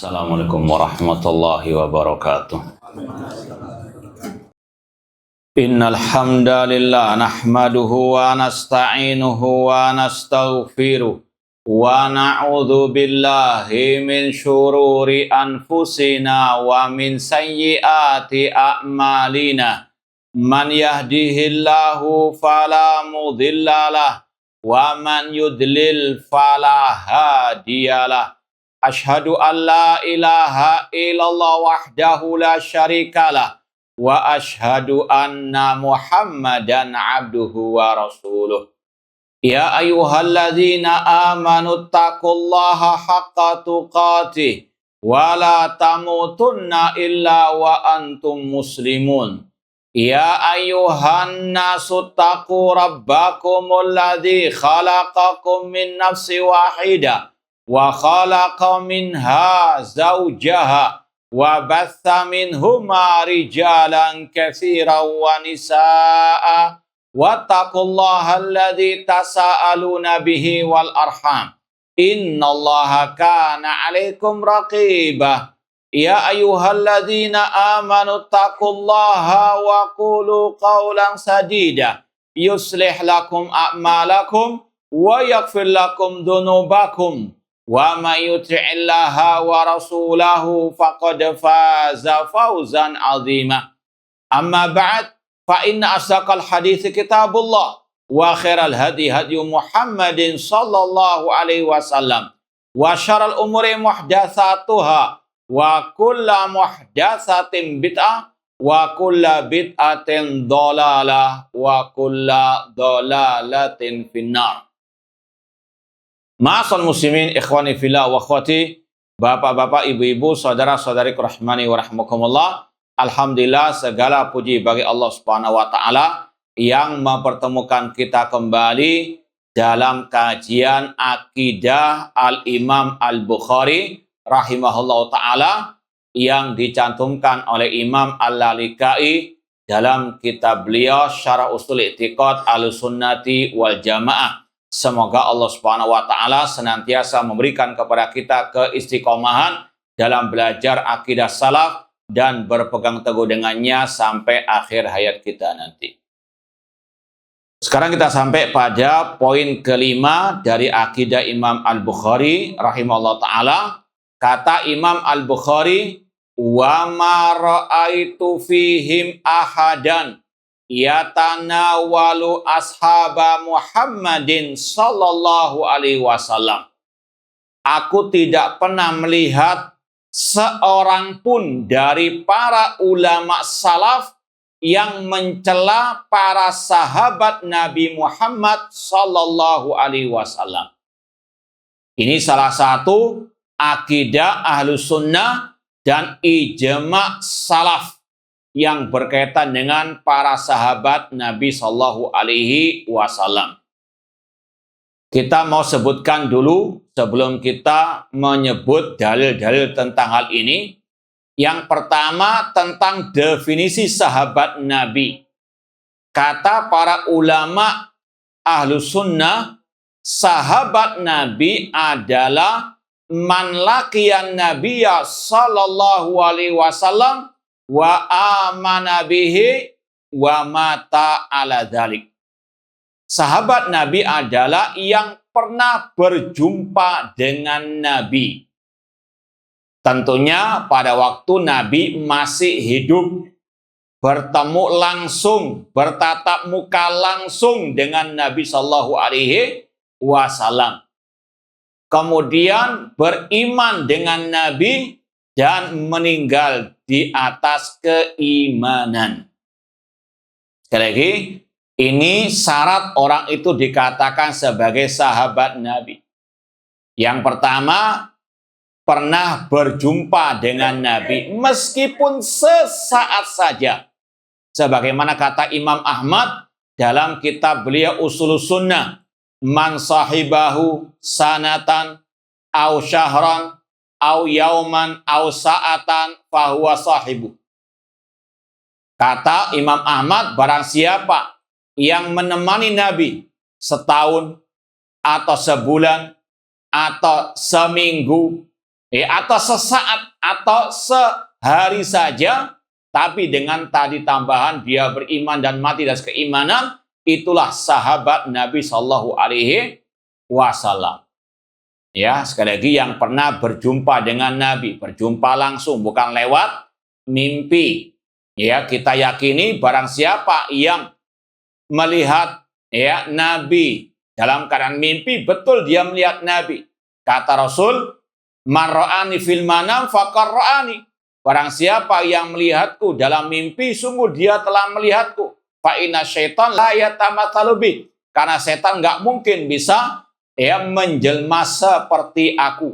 Assalamualaikum warahmatullahi wabarakatuh. Innal hamdalillah nahmaduhu wa nasta'inuhu wa nastaghfiruh wa na'udzu billahi min syururi anfusina wa min sayyiati a'malina. Man yahdihillahu fala mudhillalah wa man yudlil fala hadiyalah. Ashhadu an la ilaha illallah wahdahu la syarikalah wa ashhadu anna Muhammadan abduhu wa rasuluh. Ya ayyuhalladzina amanu taqullaha haqqa tuqatih wa la tamutunna illa wa antum muslimun. Ya ayyuhan nasu taqu rabbakumul ladzi khalaqakum min nafsin wahidah wa khalaqa minha zawjaha wa batha minhuma rijalan katsiran wa nisaa wattaqullaha alladzi tasaaluna bihi wal arham innallaha kana 'alaikum raqibah. Ya ayyuhalladzina amanu taqullaha wa qulu qawlan sadida yuslih lakum a'malakum wa yaghfir lakum dhunubakum wa may yuti'illaha wa rasulahu faqad faza fawzan 'azima. Amma ba'd, fa inna asdaqal hadits kitabullah wa khairal hadi hadi Muhammadin sallallahu alaihi wasallam wa syarrul umuri muhdatsatuha wa kullu muhdatsatin bid'ah wa kullu bid'atin dhalalah wa kullu dhalalatin finnar. Ma'asal muslimin, ikhwani fillah wa akhwati, bapak-bapak, ibu-ibu, saudara-saudari rahmani wa rahmakumullah. Alhamdulillah, segala puji bagi Allah Subhanahu wa taala yang mempertemukan kita kembali dalam kajian akidah Al-Imam Al-Bukhari rahimahullah taala yang dicantumkan oleh Imam Al-Lalikai dalam kitab beliau Syarah Ushul I'tiqad Ahlussunnati wal Jamaah. Semoga Allah Subhanahu wa taala senantiasa memberikan kepada kita keistiqomahan dalam belajar akidah salaf dan berpegang teguh dengannya sampai akhir hayat kita nanti. Sekarang kita sampai pada poin kelima dari akidah Imam Al-Bukhari rahimahullah taala. Kata Imam Al-Bukhari, wa ma ra'aitu fihim ahadan yatanawalu ashaba Muhammadin sallallahu alaihi wasallam. Aku tidak pernah melihat seorang pun dari para ulama salaf yang mencela para sahabat Nabi Muhammad sallallahu alaihi wasallam. Ini salah satu akidah Ahlus Sunnah dan ijma' salaf yang berkaitan dengan para sahabat Nabi Sallallahu Alaihi Wasallam. Kita mau sebutkan dulu sebelum kita menyebut dalil-dalil tentang hal ini. Yang pertama tentang definisi sahabat Nabi. Kata para ulama Ahlus Sunnah, sahabat Nabi adalah man laqiyan Nabiyya Sallallahu Alaihi Wasallam wa amana bihi wa mata ala dzalik. Sahabat Nabi adalah yang pernah berjumpa dengan Nabi. Tentunya pada waktu Nabi masih hidup, bertemu langsung, bertatap muka langsung dengan Nabi Sallallahu Alaihi Wasallam. Kemudian beriman dengan Nabi dan meninggal di atas keimanan. Sekali lagi, ini syarat orang itu dikatakan sebagai sahabat Nabi. Yang pertama, pernah berjumpa dengan Nabi meskipun sesaat saja. Sebagaimana kata Imam Ahmad dalam kitab beliau Ushulus Sunnah, man sahibahu sanatan au syahran au yauman au sa'atan fahuwa sahibu. Kata Imam Ahmad, barang siapa yang menemani Nabi setahun atau sebulan atau seminggu atau sesaat atau sehari saja, tapi dengan tadi tambahan dia beriman dan mati atas keimanan, itulah sahabat Nabi Shallallahu Alaihi Wasallam. Ya, sekali lagi yang pernah berjumpa dengan Nabi, berjumpa langsung, bukan lewat mimpi. Ya, kita yakini barang siapa yang melihat Nabi dalam keadaan mimpi, betul dia melihat Nabi. Kata Rasul, "Man ra'ani fil manam faqad ra'ani." Barang siapa yang melihatku dalam mimpi, sungguh dia telah melihatku. Fa inna syaitan la yatamatsalu bi. Karena setan nggak mungkin bisa menjelma seperti aku.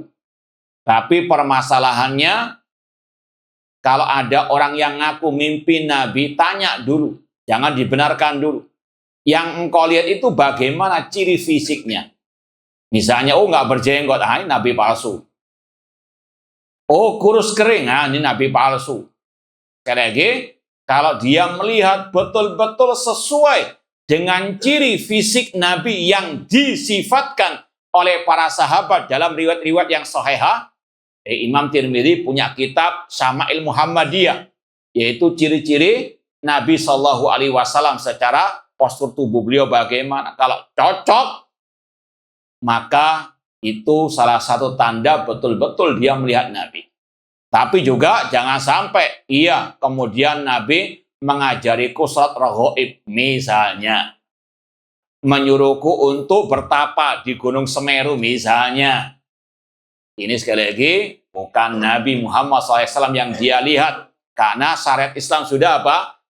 Tapi permasalahannya, kalau ada orang yang ngaku mimpi Nabi, tanya dulu. Jangan dibenarkan dulu. Yang engkau lihat itu bagaimana ciri fisiknya? Misalnya, nggak berjenggot, ini Nabi palsu. Kurus kering, ini Nabi palsu. Sekali lagi, kalau dia melihat betul-betul sesuai dengan ciri fisik Nabi yang disifatkan oleh para sahabat dalam riwayat-riwayat yang sahihah, Imam Tirmidzi punya kitab Syama'il Muhammadiyah, yaitu ciri-ciri Nabi Shallallahu Alaihi Wasallam secara postur tubuh beliau bagaimana. Kalau cocok, maka itu salah satu tanda betul-betul dia melihat Nabi. Tapi juga jangan sampai kemudian Nabi mengajariku salat raghaib, misalnya menyuruhku untuk bertapa di Gunung Semeru misalnya. Ini sekali lagi bukan Nabi Muhammad SAW yang dia lihat, karena syariat Islam sudah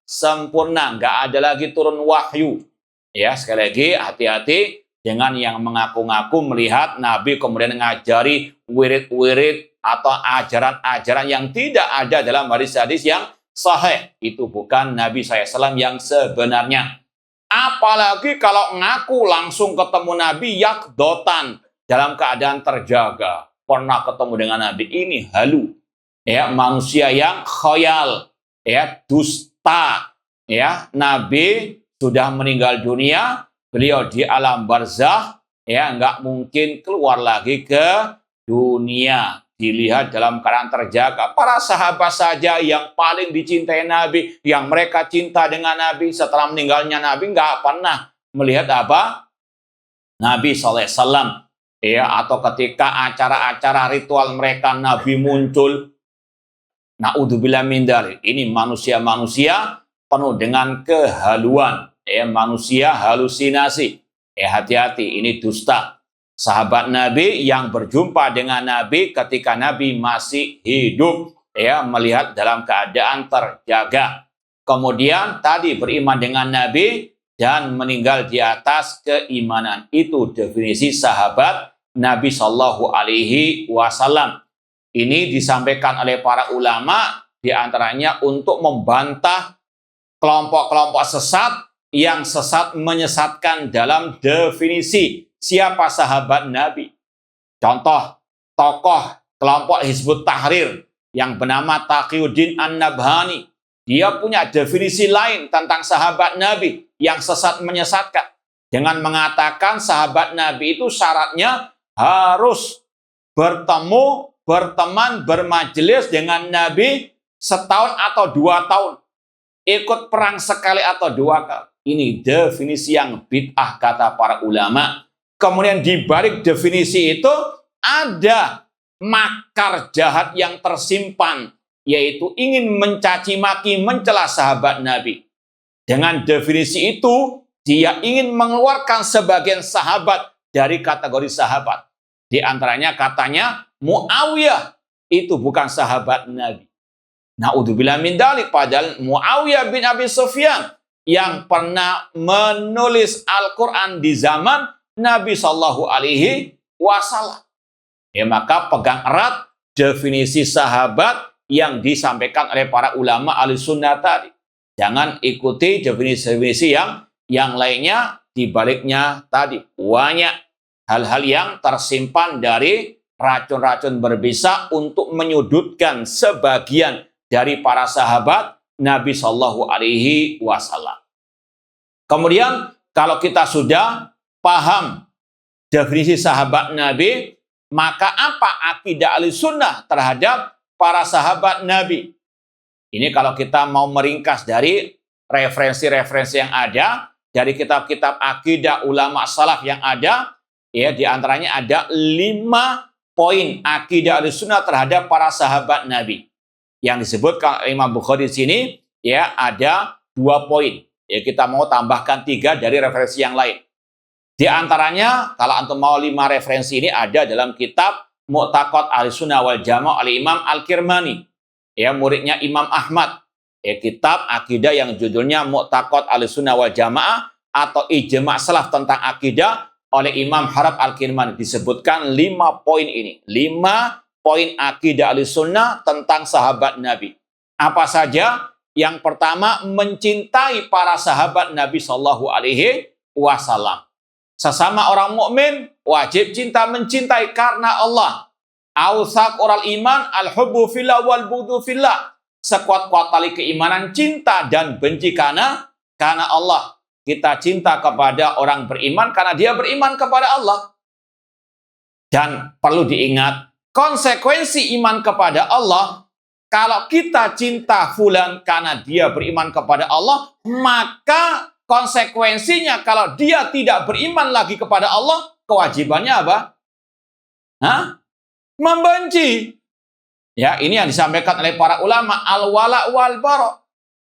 sempurna, nggak ada lagi turun wahyu. Ya, sekali lagi hati-hati dengan yang mengaku-ngaku melihat Nabi kemudian ngajari wirid-wirid atau ajaran-ajaran yang tidak ada dalam hadis-hadis yang sahih. Itu bukan Nabi SAW yang sebenarnya. Apalagi kalau ngaku langsung ketemu Nabi yakdotan, dalam keadaan terjaga, pernah ketemu dengan Nabi, ini halu. Manusia yang khayal, dusta. Nabi sudah meninggal dunia, beliau di alam barzah, nggak mungkin keluar lagi ke dunia. Dilihat dalam keadaan terjaga. Para sahabat saja yang paling dicintai Nabi, yang mereka cinta dengan Nabi, setelah meninggalnya Nabi nggak pernah melihat Nabi SAW. Atau ketika acara-acara ritual mereka Nabi muncul. Na'udzubillah min dzalik. Ini manusia-manusia penuh dengan kehaluan. Manusia halusinasi. Hati-hati, ini dusta. Sahabat Nabi yang berjumpa dengan Nabi ketika Nabi masih hidup, melihat dalam keadaan terjaga. Kemudian tadi beriman dengan Nabi dan meninggal di atas keimanan. Itu definisi sahabat Nabi Shallallahu Alaihi Wasallam. Ini disampaikan oleh para ulama, diantaranya untuk membantah kelompok-kelompok sesat yang sesat menyesatkan dalam definisi siapa sahabat Nabi. Contoh, tokoh kelompok Hizbut Tahrir yang bernama Taqiyuddin An-Nabhani. Dia punya definisi lain tentang sahabat Nabi yang sesat menyesatkan. Dengan mengatakan sahabat Nabi itu syaratnya harus bertemu, berteman, bermajelis dengan Nabi setahun atau 2 tahun. Ikut perang sekali atau 2 kali. Ini definisi yang bid'ah kata para ulama. Kemudian di balik definisi itu ada makar jahat yang tersimpan, yaitu ingin mencaci maki, mencela sahabat Nabi. Dengan definisi itu, dia ingin mengeluarkan sebagian sahabat dari kategori sahabat. Di antaranya katanya Muawiyah itu bukan sahabat Nabi. Na'udzubillah min dzalik, padahal Muawiyah bin Abi Sufyan yang pernah menulis Al-Quran di zaman Nabi Shallallahu Alaihi Wasallam. Maka pegang erat definisi sahabat yang disampaikan oleh para ulama ahli sunnah tadi. Jangan ikuti definisi-definisi yang lainnya. Di baliknya tadi banyak hal-hal yang tersimpan dari racun-racun berbisa untuk menyudutkan sebagian dari para sahabat Nabi Shallallahu Alaihi Wasallam. Kemudian kalau kita sudah paham definisi sahabat Nabi, Maka apa akidah Ahlussunnah terhadap para sahabat Nabi? Ini kalau kita mau meringkas dari referensi-referensi yang ada, dari kitab-kitab akidah ulama salaf yang ada, ya di antaranya ada 5 poin akidah Ahlussunnah terhadap para sahabat Nabi. Yang disebutkan Imam Bukhari di sini, ya ada 2 poin. Ya kita mau tambahkan 3 dari referensi yang lain. Di antaranya, kalau antum mau 5 referensi ini ada dalam kitab Mu'taqad Ahlussunnah wal Jamaah oleh Imam Al-Kirmani, ya muridnya Imam Ahmad. Ya, kitab akidah yang judulnya Mu'taqad Ahlussunnah wal Jamaah atau Ijma' Salaf tentang akidah oleh Imam Harab Al-Kirmani. Disebutkan 5 poin ini. 5 poin akidah Ahlussunnah tentang sahabat Nabi. Apa saja? Yang pertama, mencintai para sahabat Nabi Shallallahu Alaihi Wasallam. Sesama orang mukmin wajib cinta mencintai karena Allah. Awsaq oral iman al-hubbu fillah wal bughdu fillah. Sekuat-kuat tali keimanan cinta dan benci karena Allah. Kita cinta kepada orang beriman karena dia beriman kepada Allah. Dan perlu diingat, konsekuensi iman kepada Allah, kalau kita cinta fulan karena dia beriman kepada Allah, maka konsekuensinya kalau dia tidak beriman lagi kepada Allah, kewajibannya apa? Membenci. Ya, ini yang disampaikan oleh para ulama, al-wala wal bara.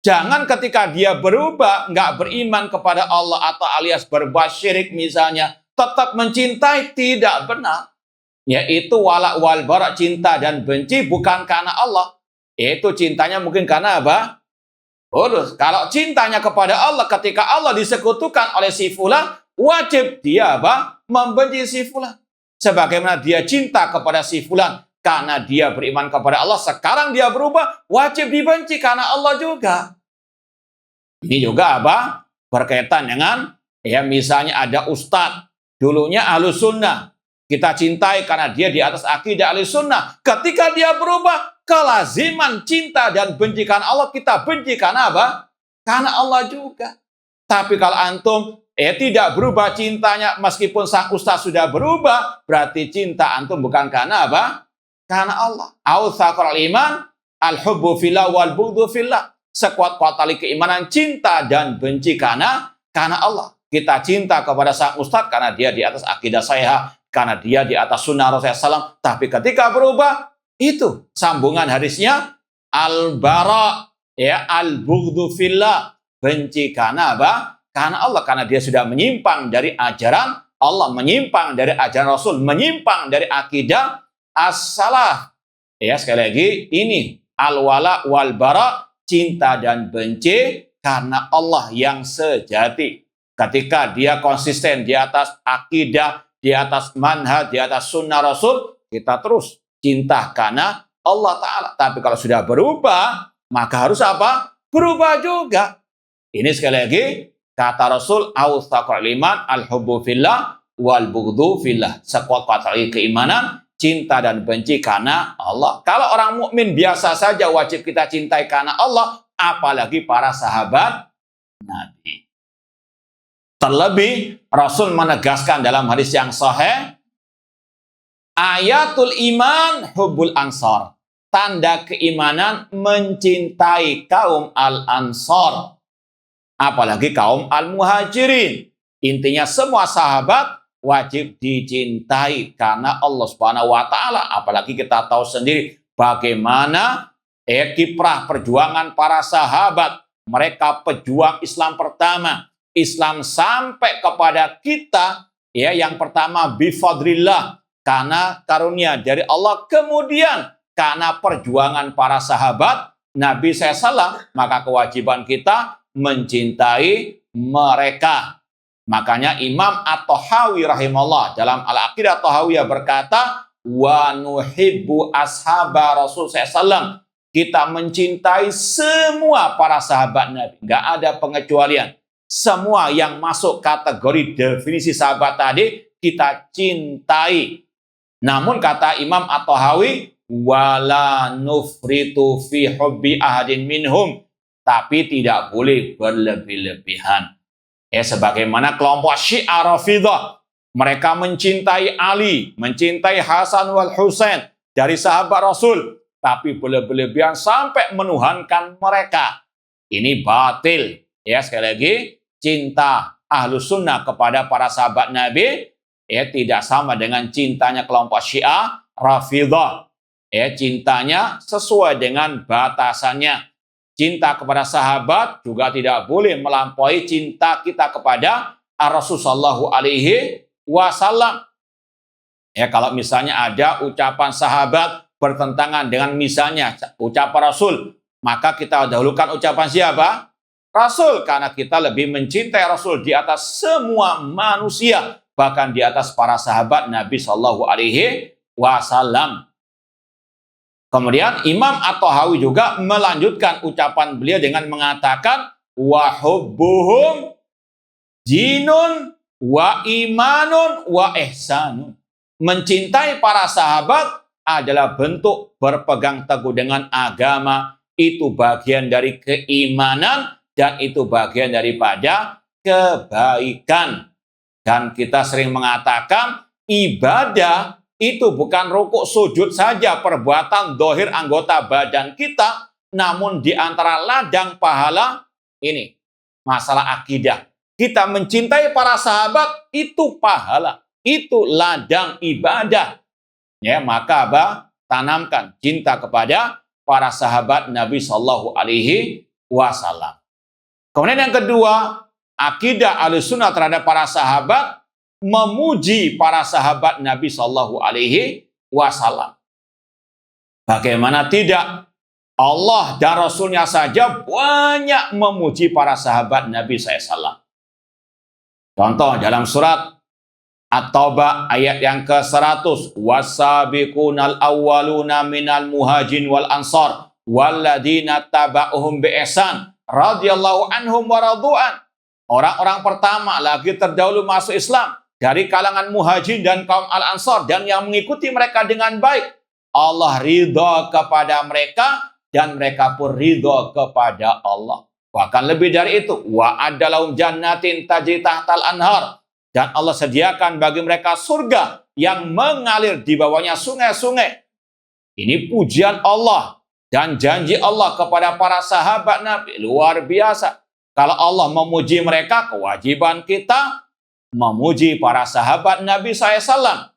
Jangan ketika dia berubah, nggak beriman kepada Allah atau alias berbuat syirik misalnya, tetap mencintai, tidak benar. Yaitu wala wal bara, cinta dan benci bukan karena Allah. Itu cintanya mungkin karena apa? Kalau cintanya kepada Allah, ketika Allah disekutukan oleh si fulan, wajib dia apa? Membenci si fulan. Sebagaimana dia cinta kepada si fulan karena dia beriman kepada Allah, sekarang dia berubah, wajib dibenci karena Allah juga. Ini juga apa? Berkaitan dengan, ya misalnya ada ustadz, dulunya Ahlussunnah, kita cintai karena dia di atas akidah Ahlussunnah. Ketika dia berubah, kelaziman cinta dan benci karena Allah, kita benci karena apa? Karena Allah juga. Tapi kalau antum tidak berubah cintanya, meskipun sang ustaz sudah berubah, berarti cinta antum bukan karena apa? Karena Allah. Awsaqul iman al-hubbu fillah wal bughdu fillah. Sekuat-kuat tali keimanan cinta dan benci karena Allah. Kita cinta kepada sang ustaz karena dia di atas akidah sahihah, karena dia di atas sunnah Rasulullah SAW. Tapi ketika berubah, itu sambungan hadisnya al-bara, ya al-bughdu fillah, benci karena apa? Karena Allah, karena dia sudah menyimpang dari ajaran Allah, menyimpang dari ajaran Rasul, menyimpang dari akidah as-salaf. Ya, sekali lagi ini al-wala wal bara, cinta dan benci karena Allah yang sejati. Ketika dia konsisten di atas akidah, di atas manhaj, di atas sunnah Rasul, kita terus cinta karena Allah Ta'ala. Tapi kalau sudah berubah, maka harus apa? Berubah juga. Ini sekali lagi, kata Rasul, awsaqul iman al-hubbu fillah wal bughdu fillah. Sekuat-kuat keimanan, cinta dan benci karena Allah. Kalau orang mukmin biasa saja wajib kita cintai karena Allah, apalagi para sahabat Nabi. Terlebih, Rasul menegaskan dalam hadis yang sahih, ayatul iman hubbul ansar. Tanda keimanan mencintai kaum al-ansar. Apalagi kaum al-muhajirin. Intinya semua sahabat wajib dicintai karena Allah Subhanahu wa Ta'ala. Apalagi kita tahu sendiri bagaimana kiprah perjuangan para sahabat. Mereka pejuang Islam pertama. Islam sampai kepada kita, ya, yang pertama bifadrillah, karena karunia dari Allah. Kemudian karena perjuangan para sahabat Nabi SAW, maka kewajiban kita mencintai mereka. Makanya Imam At-Tahawi rahimahullah dalam Al-Aqidah Tahawiyah berkata, wa nuhibbu ashaba Rasul SAW. Kita mencintai semua para sahabat Nabi. Nggak ada pengecualian. Semua yang masuk kategori definisi sahabat tadi, kita cintai. Namun kata Imam At-Tahawi, wala nufritu fi hubbi ahadin minhum. Tapi tidak boleh berlebih-lebihan. Sebagaimana kelompok Syiah Rafidah Mereka mencintai Ali, mencintai Hasan wal Husain dari sahabat Rasul, tapi berlebihan sampai menuhankan mereka. Ini batil. Ya, sekali lagi, cinta Ahlus Sunnah kepada para sahabat Nabi ya tidak sama dengan cintanya kelompok Syiah, Rafidhah. Ya, cintanya sesuai dengan batasannya. Cinta kepada sahabat juga tidak boleh melampaui cinta kita kepada Rasulullah SAW. Ya, kalau misalnya ada ucapan sahabat bertentangan dengan misalnya ucapan Rasul, maka kita dahulukan ucapan siapa? Rasul, karena kita lebih mencintai Rasul di atas semua manusia, bahkan di atas para sahabat Nabi SAW. Kemudian Imam At-Tahawi juga melanjutkan ucapan beliau dengan mengatakan wa hubbuhum dinun wa imanun wa ihsanun. Mencintai para sahabat adalah bentuk berpegang teguh dengan agama, itu bagian dari keimanan dan itu bagian daripada kebaikan. Dan kita sering mengatakan ibadah itu bukan rukuk sujud saja, perbuatan dohir anggota badan kita, namun di antara ladang pahala ini masalah akidah. Kita mencintai para sahabat itu pahala, itu ladang ibadah. Ya, maka tanamkan cinta kepada para sahabat Nabi SAW. Kemudian yang kedua, akidah Ahlussunnah terhadap para sahabat, memuji para sahabat Nabi SAW. Bagaimana tidak? Allah dan Rasulnya saja banyak memuji para sahabat Nabi SAW. Contoh dalam surat At-Taubah ayat yang ke-100. Wasabiqunal awwaluna minal muhajirin wal ansar walladina taba'uhum biihsan radhiyallahu anhum wa radu'an. Orang-orang pertama lagi terdahulu masuk Islam dari kalangan muhajirin dan kaum al-ansar dan yang mengikuti mereka dengan baik. Allah ridha kepada mereka dan mereka pun ridha kepada Allah. Bahkan lebih dari itu, wa adalahum jannatin tajri tahtal anhar. Dan Allah sediakan bagi mereka surga yang mengalir di bawahnya sungai-sungai. Ini pujian Allah dan janji Allah kepada para sahabat Nabi. Luar biasa. Kalau Allah memuji mereka, kewajiban kita memuji para sahabat Nabi SAW.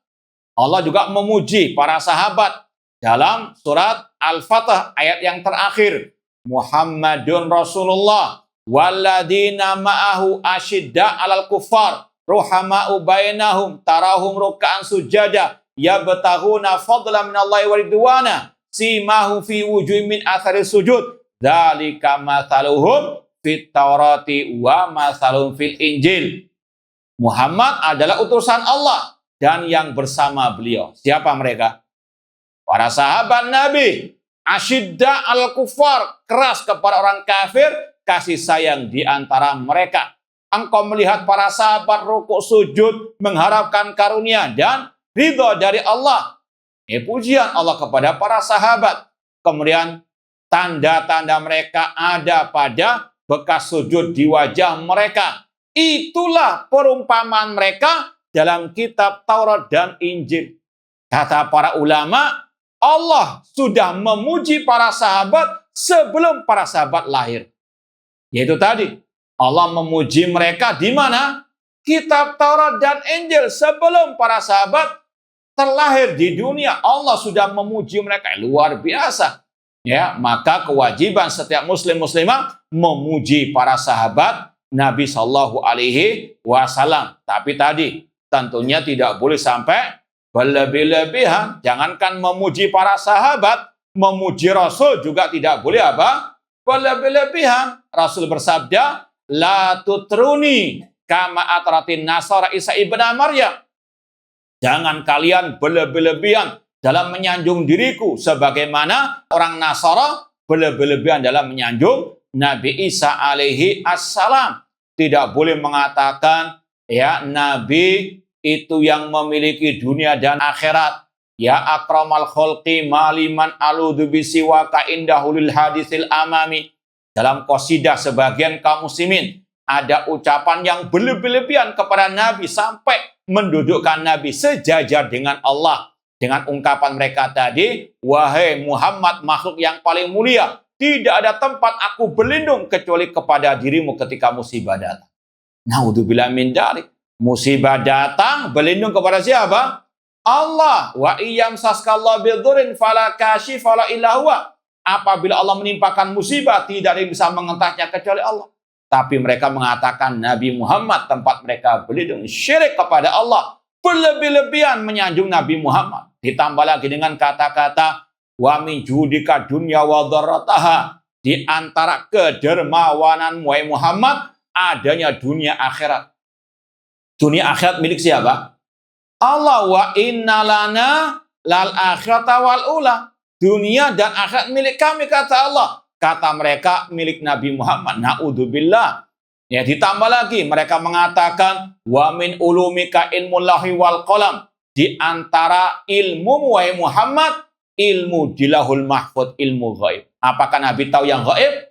Allah juga memuji para sahabat dalam surat Al-Fatah ayat yang terakhir. Muhammadun Rasulullah walladina ma'ahu asyidda alal kuffar ruhama'u bainahum tarahum ruk'an sujada yabtaghuna fadlan minallahi wa ridwana simahu fi wujuhihim min athari sujud dzalika mathaluhum fit taurati wa mathaluhum fil injil. Muhammad adalah utusan Allah dan yang bersama beliau. Siapa mereka? Para sahabat Nabi. Asyidda al-kufar, keras kepada orang kafir, kasih sayang di antara mereka. Engkau melihat para sahabat rukuk sujud, mengharapkan karunia dan ridha dari Allah. Ini pujian Allah kepada para sahabat. Kemudian tanda-tanda mereka ada pada bekas sujud di wajah mereka. Itulah perumpamaan mereka dalam kitab Taurat dan Injil. Kata para ulama, Allah sudah memuji para sahabat sebelum para sahabat lahir. Yaitu tadi, Allah memuji mereka di mana? Kitab Taurat dan Injil sebelum para sahabat terlahir di dunia. Allah sudah memuji mereka. Luar biasa. Ya, maka kewajiban setiap muslim muslimah memuji para sahabat Nabi SAW. Tapi tadi tentunya tidak boleh sampai berlebih-lebihan. Jangankan memuji para sahabat, memuji Rasul juga tidak boleh berlebih-lebihan. Rasul bersabda, la tutruni kama atratin nasara Isa ibn Maryam. Jangan kalian berlebih-lebihan dalam menyanjung diriku sebagaimana orang Nasara berlebih-lebihan dalam menyanjung Nabi Isa alaihi assalam. Tidak boleh mengatakan ya Nabi itu yang memiliki dunia dan akhirat. Ya akramal khalqi maliman aludu bisiwaka indahulil hadisil amami. Dalam qasidah sebagian kaum muslimin ada ucapan yang berlebihan kepada Nabi sampai mendudukkan Nabi sejajar dengan Allah. Dengan ungkapan mereka tadi, wahai Muhammad makhluk yang paling mulia, tidak ada tempat aku berlindung kecuali kepada dirimu ketika musibah datang. Naudzubillah min dzalik. Musibah datang, berlindung kepada siapa? Allah. Wa iyam saskallahu bidhurin fala kashifa la illa huwa. Apabila Allah menimpakan musibah, tidak ada yang bisa mengentasnya kecuali Allah. Tapi mereka mengatakan Nabi Muhammad tempat mereka berlindung. Syirik kepada Allah. Berlebih-lebihan menyanjung Nabi Muhammad. Ditambah lagi dengan kata-kata wa min judika dunya wa dharrataha. Di antara kedermawanan Muhammad adanya dunia akhirat. Dunia akhirat milik siapa? Allah. Wa inna lana lal akhirata wal ula. Dunia dan akhirat milik kami, kata Allah. Kata mereka milik Nabi Muhammad. Na'udzubillah. Ya, ditambah lagi mereka mengatakan wa min ulumika ilmullahi wal qalam. Di antara ilmu wahai Muhammad, ilmu dilahul mahfud, ilmu ghaib. Apakah Nabi tahu yang ghaib?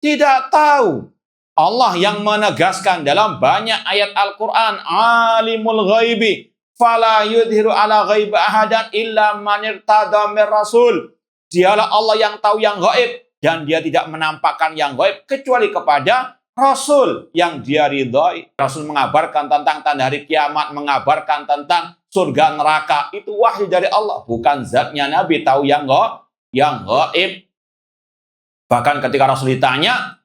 Tidak tahu. Allah yang menegaskan dalam banyak ayat Al-Quran, alimul ghaibi fala yudhiru ala ghaibi ahadan illa man irtada mir rasul. Dialah Allah yang tahu yang ghaib dan dia tidak menampakkan yang ghaib kecuali kepada Rasul yang dia ridhoi. Rasul mengabarkan tentang tanda hari kiamat, mengabarkan tentang surga neraka. Itu wahyu dari Allah, bukan zatnya Nabi tahu yang ghaib. Bahkan ketika Rasul ditanya,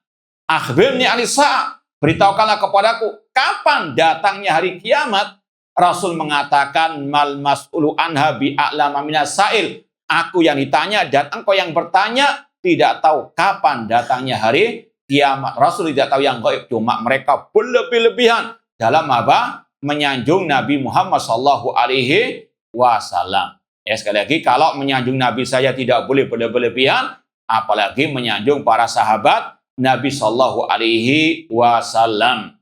akhbirni anis-sa'ah, beritahukanlah kepadaku kapan datangnya hari kiamat. Rasul mengatakan mal mas'ulu anha bi'a'lama minas sa'il. Aku yang ditanya dan engkau yang bertanya tidak tahu kapan datangnya hari kiamat. Rasul tidak tahu yang gaib, cuma mereka berlebih-lebihan dalam apa? Menyanjung Nabi Muhammad sallallahu alaihi wasallam. Ya, sekali lagi, kalau menyanjung Nabi saya tidak boleh berlebihan, apalagi menyanjung para sahabat Nabi sallallahu alaihi wasallam.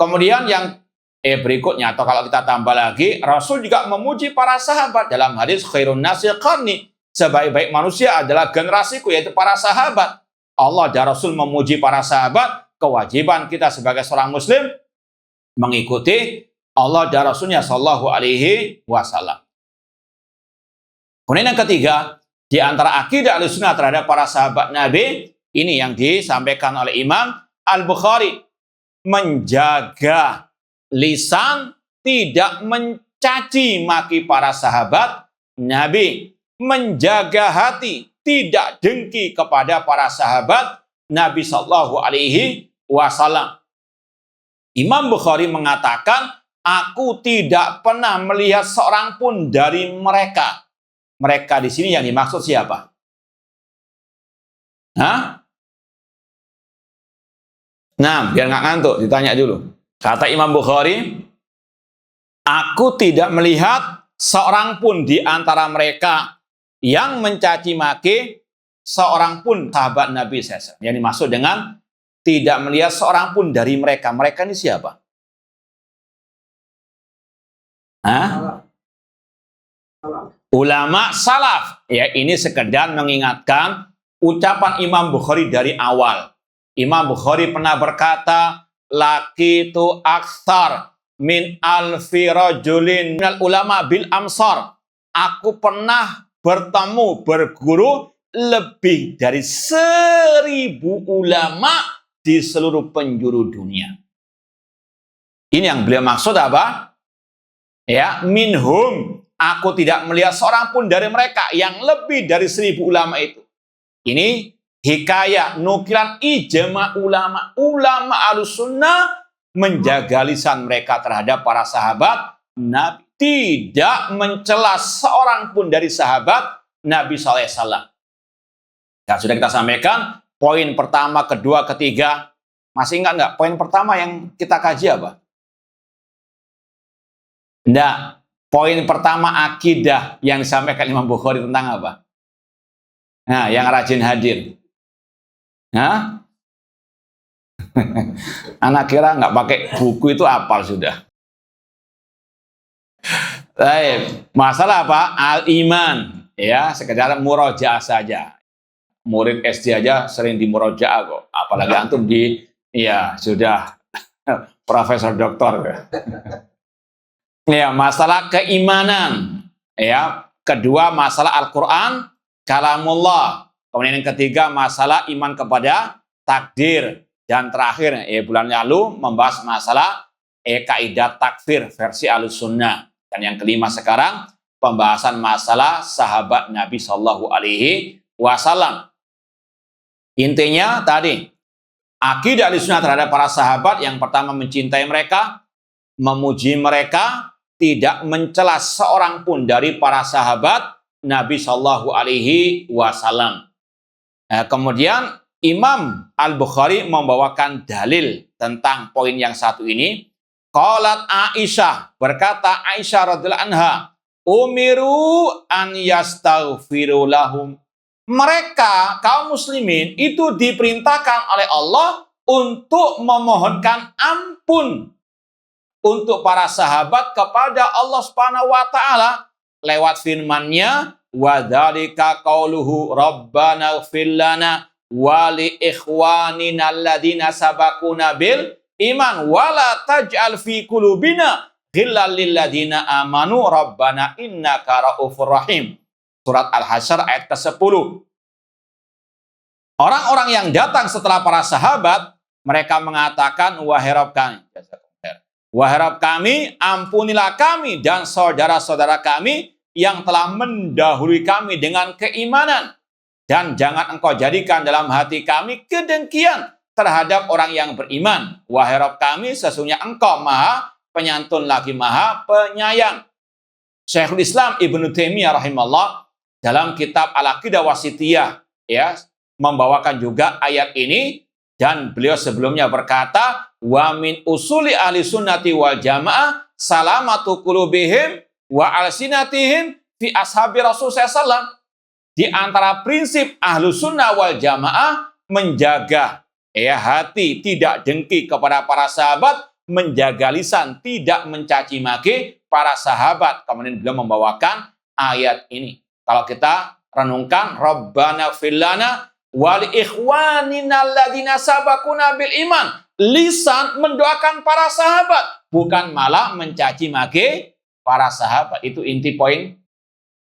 Kemudian yang berikutnya, atau kalau kita tambah lagi, Rasul juga memuji para sahabat dalam hadis khairun nasi qarni. Sebaik-baik manusia adalah generasiku, yaitu para sahabat. Allah dan Rasul memuji para sahabat. Kewajiban kita sebagai seorang muslim mengikuti Allah dan Rasulnya sallallahu alaihi wasallam. Kemudian yang ketiga, di antara akidah Ahlussunnah terhadap para sahabat Nabi, ini yang disampaikan oleh Imam Al-Bukhari, menjaga lisan tidak mencaci maki para sahabat Nabi, menjaga hati tidak dengki kepada para sahabat Nabi sallallahu alaihi wasallam. Imam Bukhari mengatakan, aku tidak pernah melihat seorang pun dari mereka. Mereka di sini yang dimaksud siapa? Hah? Nah, biar nggak ngantuk, ditanya dulu. Kata Imam Bukhari, aku tidak melihat seorang pun di antara mereka yang mencaci maki seorang pun sahabat Nabi SAW. Yang dimaksud dengan tidak melihat seorang pun dari mereka. Mereka ini siapa? Hah? Ulama salaf. Ya, ini sekedar mengingatkan ucapan Imam Bukhari dari awal. Imam Bukhari pernah berkata, laqitu aktsar min alfi rajulin minal ulama bil amsar. Aku pernah bertemu, berguru lebih dari 1000 ulama di seluruh penjuru dunia. Ini yang beliau maksud apa? Ya, minhum. Aku tidak melihat seorang pun dari mereka yang lebih dari 1000 ulama itu. Ini hikayat, nukilan ijma ulama. Ulama Ahlussunnah menjaga lisan mereka terhadap para sahabat Nabi. Tidak mencela seorang pun dari sahabat Nabi SAW. Dan sudah kita sampaikan, poin pertama, kedua, ketiga. Masih ingat nggak? Poin pertama yang kita kaji apa? Enggak. Poin pertama akidah yang disampaikan Imam Bukhari tentang apa? Nah, yang rajin hadir. Nah, anak kira nggak pakai buku itu hafal sudah. Baik, masalah apa? Al-iman. Ya, sekedar murojaah saja. Murid SD aja sering di murojaah kok. Apalagi antum di Iya, sudah profesor doktor. Ya, masalah keimanan. Ya, kedua masalah Al-Qur'an kalamullah. Kemudian yang ketiga masalah iman kepada takdir, dan terakhir bulan lalu membahas masalah kaidah takfir versi Ahlussunnah. Dan yang kelima sekarang pembahasan masalah sahabat Nabi Shallallahu Alaihi Wasallam. Intinya tadi akidah Ahlussunnah terhadap para sahabat yang pertama mencintai mereka, memuji mereka, tidak mencela seorang pun dari para sahabat Nabi Shallallahu Alaihi Wasallam. Kemudian Imam Al-Bukhari membawakan dalil tentang poin yang satu ini. Qalat Aisyah, berkata Aisyah radhiyallahu anha, umiru an yastaghfiru lahum. Mereka kaum muslimin itu diperintahkan oleh Allah untuk memohonkan ampun untuk para sahabat kepada Allah Subhanahu wa taala lewat firman-Nya, wa dzalika qauluhu rabbana ighfir lana wa li ikhwanina alladziina sabaquna bil iman wala taj'al fi qulubina ghillal lil ladzina amanu rabbana innaka raufur rahim. Surat Al-Hasyr ayat ke-10. Orang-orang yang datang setelah para sahabat, mereka mengatakan, wahai Rabb kami, wahai Rabb kami, ampunilah kami dan saudara-saudara kami yang telah mendahului kami dengan keimanan, dan jangan engkau jadikan dalam hati kami kedengkian terhadap orang yang beriman. Wahai Rabb kami, sesungguhnya engkau maha penyantun lagi maha penyayang. Syekhul Islam Ibnu Taimiyah rahimahullah dalam kitab Al-Aqidah Wasithiyah membawakan juga ayat ini, dan beliau sebelumnya berkata, wa min usuli ahli sunnati wal jamaah salamatu qulubihim wa alsinatihim fi ashabi Rasul SAW. Di antara prinsip ahlu sunnah wal jamaah menjaga hati tidak dengki kepada para sahabat, menjaga lisan tidak mencaci maki para sahabat. Kemudian beliau membawakan ayat ini. Kalau kita renungkan, Rabbana ighfir lana wa li ikhwanina alladziina sabaquna bil iman. Lisan mendoakan para sahabat, bukan malah mencaci maki para sahabat. Itu inti poin.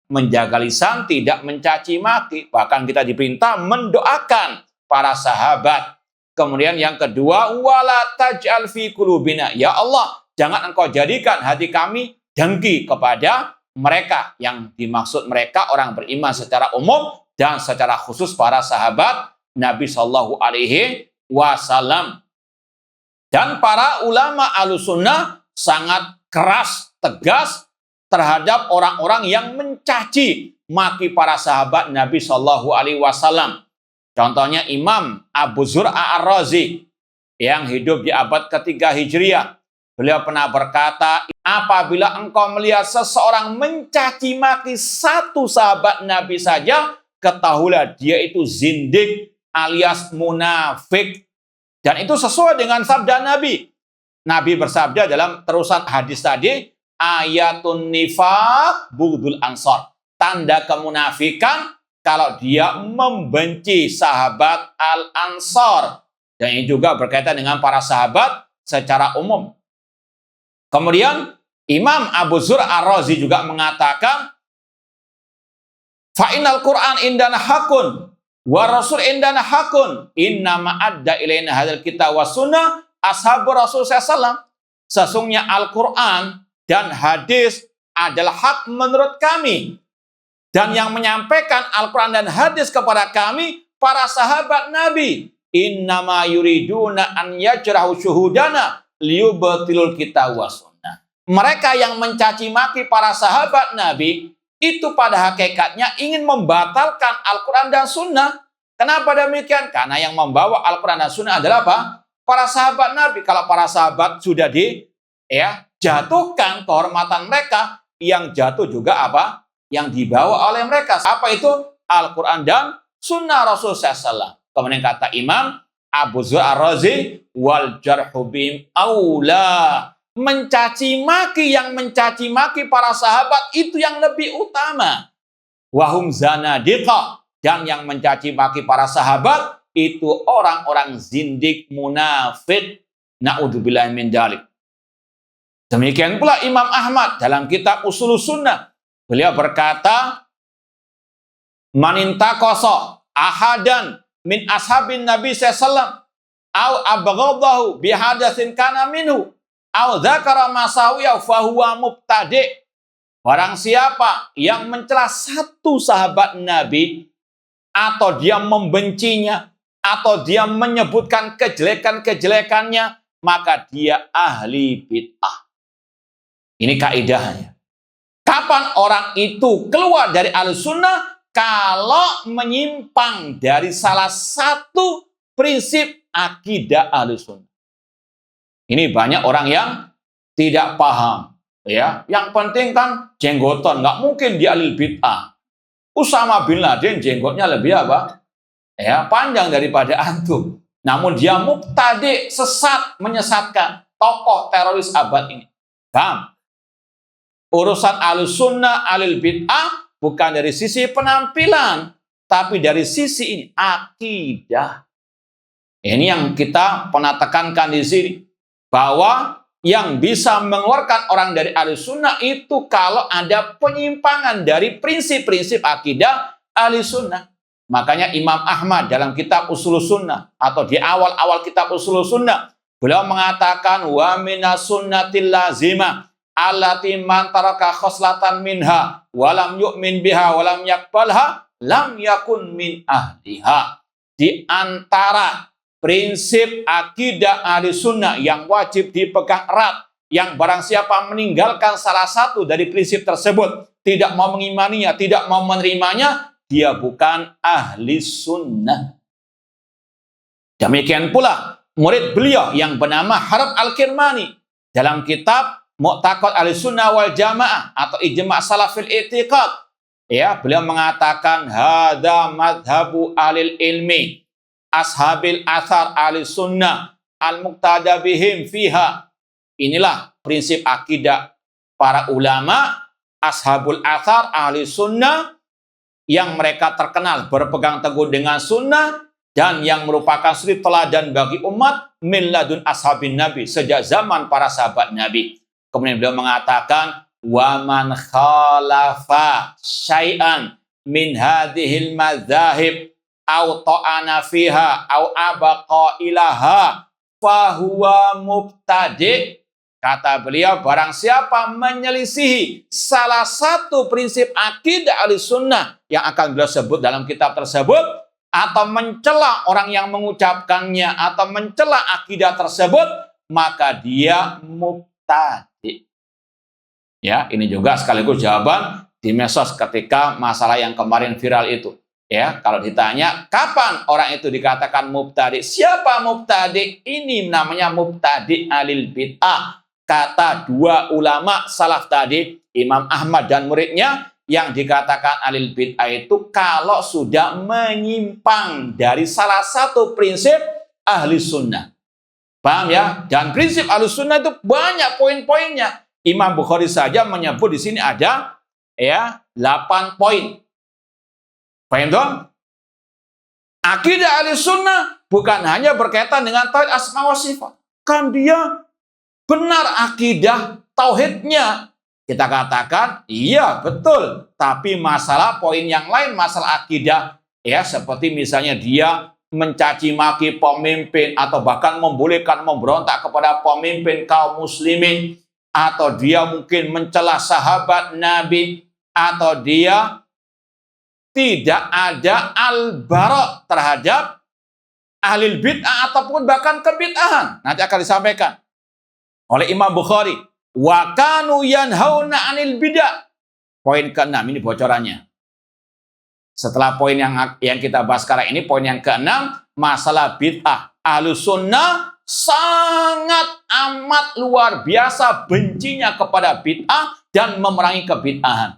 Menjaga lisan tidak mencaci maki. Bahkan kita diperintah mendoakan para sahabat. Kemudian yang kedua, wala taj'al fi qulubina. Ya Allah, jangan engkau jadikan hati kami dengki kepada mereka. Yang dimaksud mereka orang beriman secara umum dan secara khusus para sahabat Nabi Shallallahu Alaihi Wasallam. Dan para ulama Ahlussunnah sangat keras, tegas terhadap orang-orang yang mencaci maki para sahabat Nabi Shallallahu Alaihi Wasallam. Contohnya Imam Abu Zur'a Ar-Razi yang hidup di abad ketiga Hijriah. Beliau pernah berkata, apabila engkau melihat seseorang mencaci maki satu sahabat Nabi saja, ketahuilah dia itu zindik alias munafik. Dan itu sesuai dengan sabda Nabi. Nabi bersabda dalam terusan hadis tadi, ayatun nifaq bughdul ansor. Tanda kemunafikan kalau dia membenci sahabat Al-Ansor. Dan ini juga berkaitan dengan para sahabat secara umum. Kemudian Imam Abu Zur'a Ar-Razi juga mengatakan, Fa'inal Qur'an indana hakun, wa rasul indana hakun, inna ma'adda ilaina hadal kitab wa sunnah ashabu Rasul SAW. Sesungguhnya Al-Quran dan hadis adalah hak menurut kami. Dan yang menyampaikan Al-Quran dan hadis kepada kami, para sahabat Nabi. Innama yuriduna an yajrahu syuhudana liyubtilul kitab wa sunnah. Mereka yang mencaci maki para sahabat Nabi, itu pada hakikatnya ingin membatalkan Al-Quran dan Sunnah. Kenapa demikian? Karena yang membawa Al-Quran dan Sunnah adalah apa? Para sahabat Nabi. Kalau para sahabat sudah jatuhkan kehormatan mereka, yang jatuh juga apa? Yang dibawa oleh mereka. Apa itu? Al-Quran dan Sunnah Rasul SAW. Kemudian kata Imam Abu Zur'a Ar-Razi, wal jarhu bihim aula. Mencaci maki, yang mencaci maki para sahabat itu yang lebih utama. Wahum zanadiqa. Dan yang mencaci maki para sahabat itu orang-orang zindik, munafik. Na'udzubillah min dzalik. Demikian pula Imam Ahmad dalam kitab Ushulus Sunnah. Beliau berkata, "Manintaqasa ahadan min ashabin Nabi sallallahu alaihi wasallam au abghadahu bihadatsin kana minhu au dzakara masawiya fa huwa mubtadi'." Barang siapa yang mencela satu sahabat Nabi, atau dia membencinya, atau dia menyebutkan kejelekan-kejelekannya, maka dia ahli bid'ah. Ini kaidahnya. Kapan orang itu keluar dari Ahlussunnah? Kalau menyimpang dari salah satu prinsip akidah Ahlussunnah. Ini banyak orang yang tidak paham. Ya, yang penting kan jenggotan, nggak mungkin dia ahli bid'ah. Usama bin Laden jenggotnya lebih apa? Ya, panjang daripada antum. Namun dia mubtadi, sesat, menyesatkan. Tokoh teroris abad ini. Paham? Urusan Ahlussunnah, ahli bid'ah bukan dari sisi penampilan, tapi dari sisi ini akidah. Ini yang kita pernah tekankan di sini, bahwa yang bisa mengeluarkan orang dari Ahlussunnah itu kalau ada penyimpangan dari prinsip-prinsip akidah Ahlussunnah. Makanya Imam Ahmad dalam kitab Ushulus Sunnah, atau di awal-awal kitab Ushulus Sunnah, beliau mengatakan, wa minas sunnatil lazimah allati man taraka khoslatan minha walam yu'min biha walam yakbalha lam yakun min ahliha. Di antara prinsip akidah Ahlussunnah yang wajib dipegang erat, yang barang siapa meninggalkan salah satu dari prinsip tersebut, tidak mau mengimaninya, tidak mau menerimanya, dia bukan ahli sunnah. Demikian pula murid beliau yang bernama Harb Al-Kirmani dalam kitab Mu'taqad Ahlussunnah wal Jamaah atau Ijma' Salafil I'tiqad, ya, beliau mengatakan hadza madhabu ahlil ilmi ashabil athar Ahlussunnah al-muqtada bihim fiha. Inilah prinsip akidah para ulama ashabul athar Ahlussunnah yang mereka terkenal berpegang teguh dengan sunnah dan yang merupakan suri teladan bagi umat min ladun ashabin Nabi, sejak zaman para sahabat Nabi. Kemudian beliau mengatakan, wa man khalafa syai'an min hadhil madzahib au ta'ana fiha au abaqa ilaha fahuwa mubtadi'. Kata beliau, barang siapa menyelisihi salah satu prinsip akidah Ahlussunnah yang akan beliau sebut dalam kitab tersebut, atau mencela orang yang mengucapkannya, atau mencela akidah tersebut, maka dia mubtadi'. Ya, ini juga sekaligus jawaban di medsos ketika masalah yang kemarin viral itu. Ya, kalau ditanya kapan orang itu dikatakan mubtadi', siapa mubtadi'? Ini namanya mubtadi' alil bid'ah. Kata dua ulama salaf tadi, Imam Ahmad dan muridnya, yang dikatakan alil bid'ah itu kalau sudah menyimpang dari salah satu prinsip ahli sunnah. Paham ya? Dan prinsip ahli sunnah itu banyak poin-poinnya. Imam Bukhari saja menyebut di sini ada 8 poin. Paham dong? Akidah ahli sunnah bukan hanya berkaitan dengan tauhid asma wa sifat. Kan dia benar akidah tauhidnya. Kita katakan, iya betul. Tapi masalah poin yang lain, masalah akidah, ya, seperti misalnya dia mencaci maki pemimpin, atau bahkan membolehkan memberontak kepada pemimpin kaum muslimin, atau dia mungkin mencela sahabat Nabi, atau dia tidak ada al-bara' terhadap ahli bid'ah ataupun bahkan kebid'ahan. Nanti akan disampaikan oleh Imam Bukhari. Wa kanu yanhauna 'anil bid'ah. Poin ke-6 ini bocorannya. Setelah poin yang kita bahas sekarang ini, poin yang ke-6, masalah bid'ah. Ahlussunnah sangat amat luar biasa bencinya kepada bid'ah dan memerangi kebid'ahan.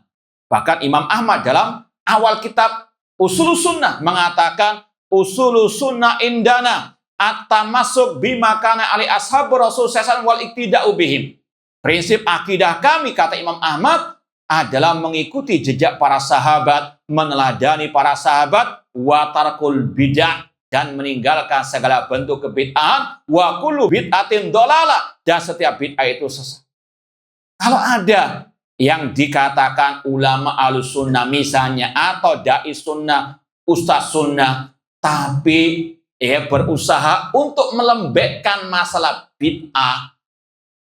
Bahkan Imam Ahmad dalam awal kitab Ushulus Sunnah mengatakan, Ushulus Sunnah indana at-tamassuk bima kana ali ashabur Rasul sallallahu wal iktida'u bihim. Prinsip akidah kami, kata Imam Ahmad, adalah mengikuti jejak para sahabat, meneladani para sahabat, wa tarkul bid'ah, dan meninggalkan segala bentuk kebid'ahan, wa kullu bid'atin dolalah, dan setiap bid'ah itu sesat. Kalau ada yang dikatakan ulama Ahlussunnah misalnya, atau dai sunnah, ustaz sunnah, tapi berusaha untuk melembekkan masalah bid'ah,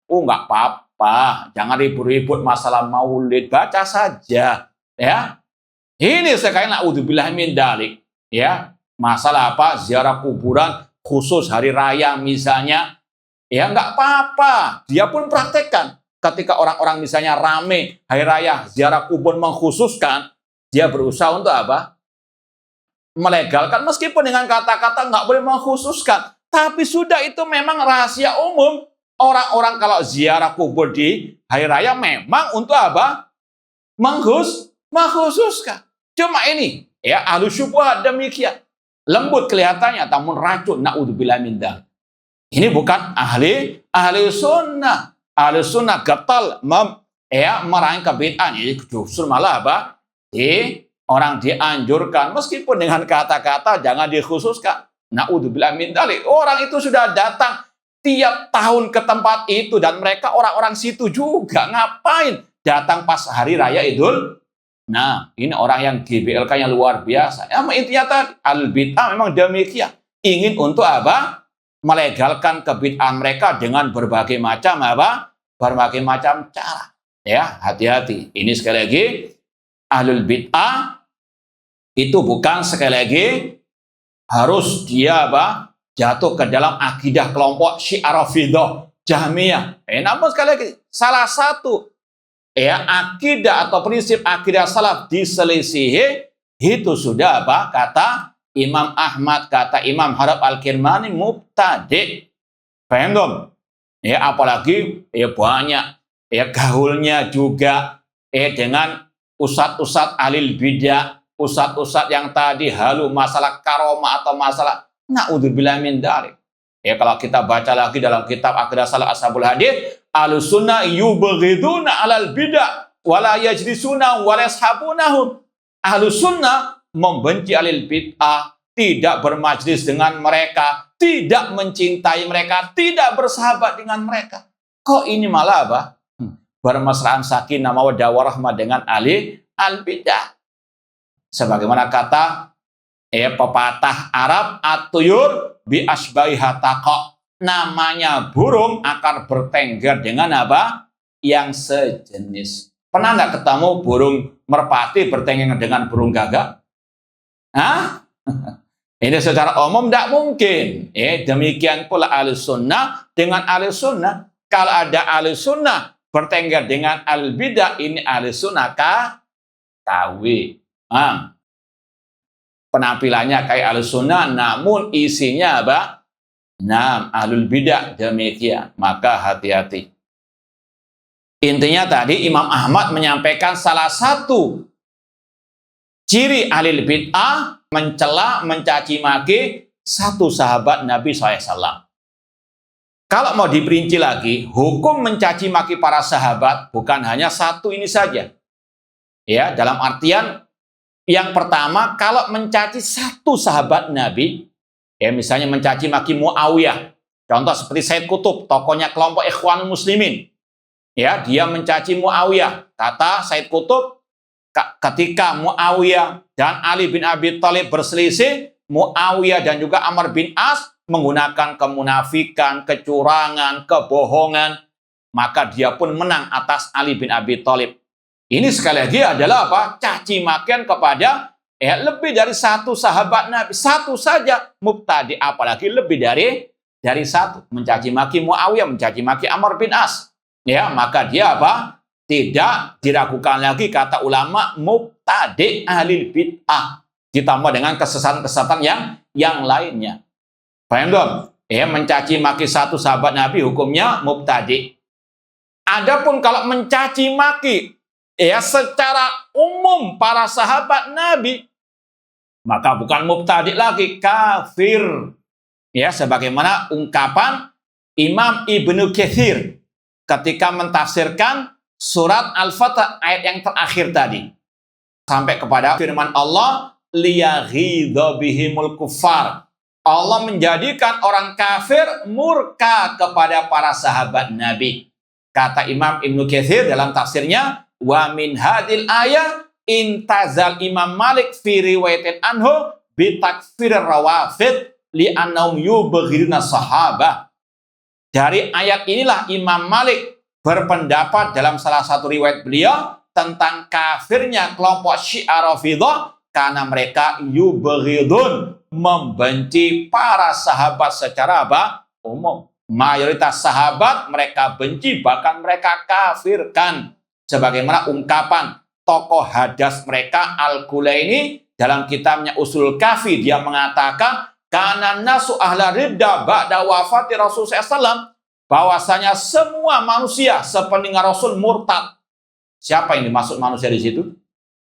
nggak apa-apa, jangan ribut-ribut masalah maulid, baca saja, ya. Ini sekali naudzubillah min dzalik, ya. Masalah apa? Ziarah kuburan khusus hari raya misalnya, ya nggak apa-apa. Dia pun praktekkan. Ketika orang-orang misalnya rame hari raya ziarah kubur mengkhususkan, dia berusaha untuk apa? Melegalkan, meskipun dengan kata-kata nggak boleh mengkhususkan. Tapi sudah, itu memang rahasia umum. Orang-orang kalau ziarah kubur di hari raya memang untuk apa? Mengkhususkan. Cuma ini, ya, ahlu syubhat demikian. Lembut kelihatannya, namun racun, naudzubillah min dzalik. Ini bukan ahli sunnah. Ahli sunnah gatal meraih kebid'ahan. Justru malah apa? Orang dianjurkan, meskipun dengan kata-kata jangan dikhususkan. Naudzubillah min dzalik. Orang itu sudah datang tiap tahun ke tempat itu, dan mereka orang-orang situ juga. Ngapain datang pas hari raya Idul? Nah, ini orang yang GBLK-nya luar biasa. Ya, intinya tadi, al-bid'ah memang demikian. Ingin untuk apa? Melegalkan kebid'ahan mereka dengan berbagai macam apa? Berbagai macam cara. Ya, hati-hati. Ini sekali lagi, ahlul bid'ah itu bukan sekali lagi harus dia apa? Jatuh ke dalam akidah kelompok Syiah Rafidhah, Jahmiyah. Namun sekali lagi, salah satu akidah atau prinsip akidah salaf diselisihi, itu sudah apa? Kata Imam Ahmad, kata Imam Harab Al-Kirmani, mubtadi'. Paham dong? Apalagi banyak gaulnya juga dengan ustadz-ustadz alil bidah, ustadz-ustadz yang tadi halu masalah karomah atau masalah naudzubillah min dzalik. Kalau kita baca lagi dalam kitab Aqidah Salaf Ashabul Hadits, Ahlussunnah yubghiduna 'alal bidah wala yajlisuna wa yashabunahum. Ahlussunnah membenci alil bid'ah, tidak bermajlis dengan mereka, tidak mencintai mereka, tidak bersahabat dengan mereka. Kok ini malah apa? Bermesraan sakinah mawaddah warahmah dengan ahli al-bidah. Sebagaimana kata pepatah Arab, at-tuyur bi asbahiha taqa. Namanya burung akan bertengger dengan apa? Yang sejenis. Pernah nggak ketemu burung merpati bertengger dengan burung gagak? Hah? Ini secara umum tidak mungkin. Demikian pula Ahlus Sunnah dengan Ahlus Sunnah. Kalau ada Ahlus Sunnah bertengger dengan Ahlul Bidah, ini Ahlus Sunnah KW. Penampilannya kayak Ahlus Sunnah, namun isinya apa? Ahlul Bidah, demikian. Maka hati-hati. Intinya tadi Imam Ahmad menyampaikan salah satu ciri ahli bid'ah mencela, mencaci maki satu sahabat Nabi SAW. Kalau mau diperinci lagi, hukum mencaci maki para sahabat bukan hanya satu ini saja. Ya, dalam artian yang pertama, kalau mencaci satu sahabat Nabi, misalnya mencaci maki Muawiyah, contoh seperti Said Qutb, tokohnya kelompok Ikhwanul Muslimin, dia mencaci Muawiyah. Kata Said Qutb, ketika Muawiyah dan Ali bin Abi Thalib berselisih, Muawiyah dan juga Amr bin As menggunakan kemunafikan, kecurangan, kebohongan, maka dia pun menang atas Ali bin Abi Thalib. Ini sekali lagi adalah apa? Caci makian kepada lebih dari satu sahabat Nabi. Satu saja mubtadi, apalagi lebih dari satu. Mencaci maki Muawiyah, mencaci maki Amr bin As. Maka dia apa? Tidak diragukan lagi, kata ulama, mubtadi ahli bid'ah. Ditambah dengan kesesatan-kesesatan yang lainnya. Paham dong? Mencaci maki satu sahabat Nabi hukumnya mubtadi. Adapun kalau mencaci maki secara umum para sahabat Nabi, maka bukan mubtadi lagi, kafir. Sebagaimana ungkapan Imam Ibnu Katsir ketika mentafsirkan surat Al-Fatah ayat yang terakhir tadi, sampai kepada firman Allah, liyaghidha bihimul kuffar, Allah menjadikan orang kafir murka kepada para sahabat Nabi. Kata Imam Ibnu Katsir dalam tafsirnya, wa min hadil ayah intazal Imam Malik fi riwayatin anhu bi takfir rawafid li annahum yubghiruna sahabah. Dari ayat inilah Imam Malik berpendapat dalam salah satu riwayat beliau tentang kafirnya kelompok Syiah Rafidhah karena mereka yubghidun, membenci para sahabat secara umum. Mayoritas sahabat mereka benci, bahkan mereka kafirkan. Sebagaimana ungkapan tokoh hadas mereka Al-Kulaini dalam kitabnya Usul Kafi, dia mengatakan kana nasu ahla ridda ba'da wafati Rasul SAW, bahwasanya semua manusia sepeninggal Rasul murtad. Siapa yang dimaksud manusia di situ?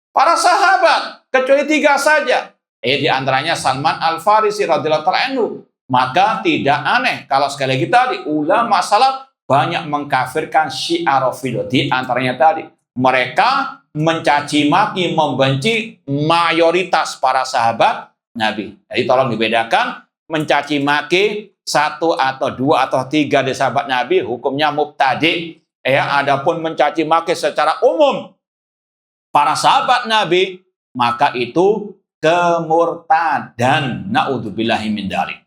Para sahabat, kecuali 3 saja. Di antaranya Salman Al-Farisi radhiyallahu anhu. Maka tidak aneh kalau sekali lagi tadi ulama salaf banyak mengkafirkan Syiah Rafidhah. Di antaranya tadi mereka mencaci maki, membenci mayoritas para sahabat Nabi. Jadi tolong dibedakan, mencaci maki 1 atau 2 atau 3 dari sahabat Nabi hukumnya mubtadi. Adapun mencaci maki secara umum para sahabat Nabi, maka itu kemurtadan. Naudzubillahi min dzalik.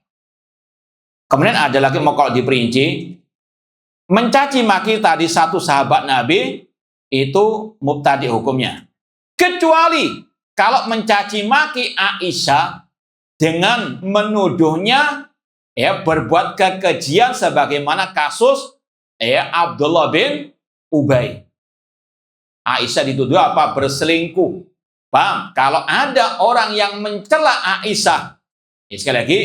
Kemudian ada lagi mau kalau diperinci, mencaci maki tadi 1 sahabat Nabi itu mubtadi hukumnya. Kecuali kalau mencaci maki Aisyah dengan menuduhnya berbuat kekejian sebagaimana kasus Abdullah bin Ubay. Aisyah dituduh apa? Berselingkuh. Paham? Kalau ada orang yang mencela Aisyah, sekali lagi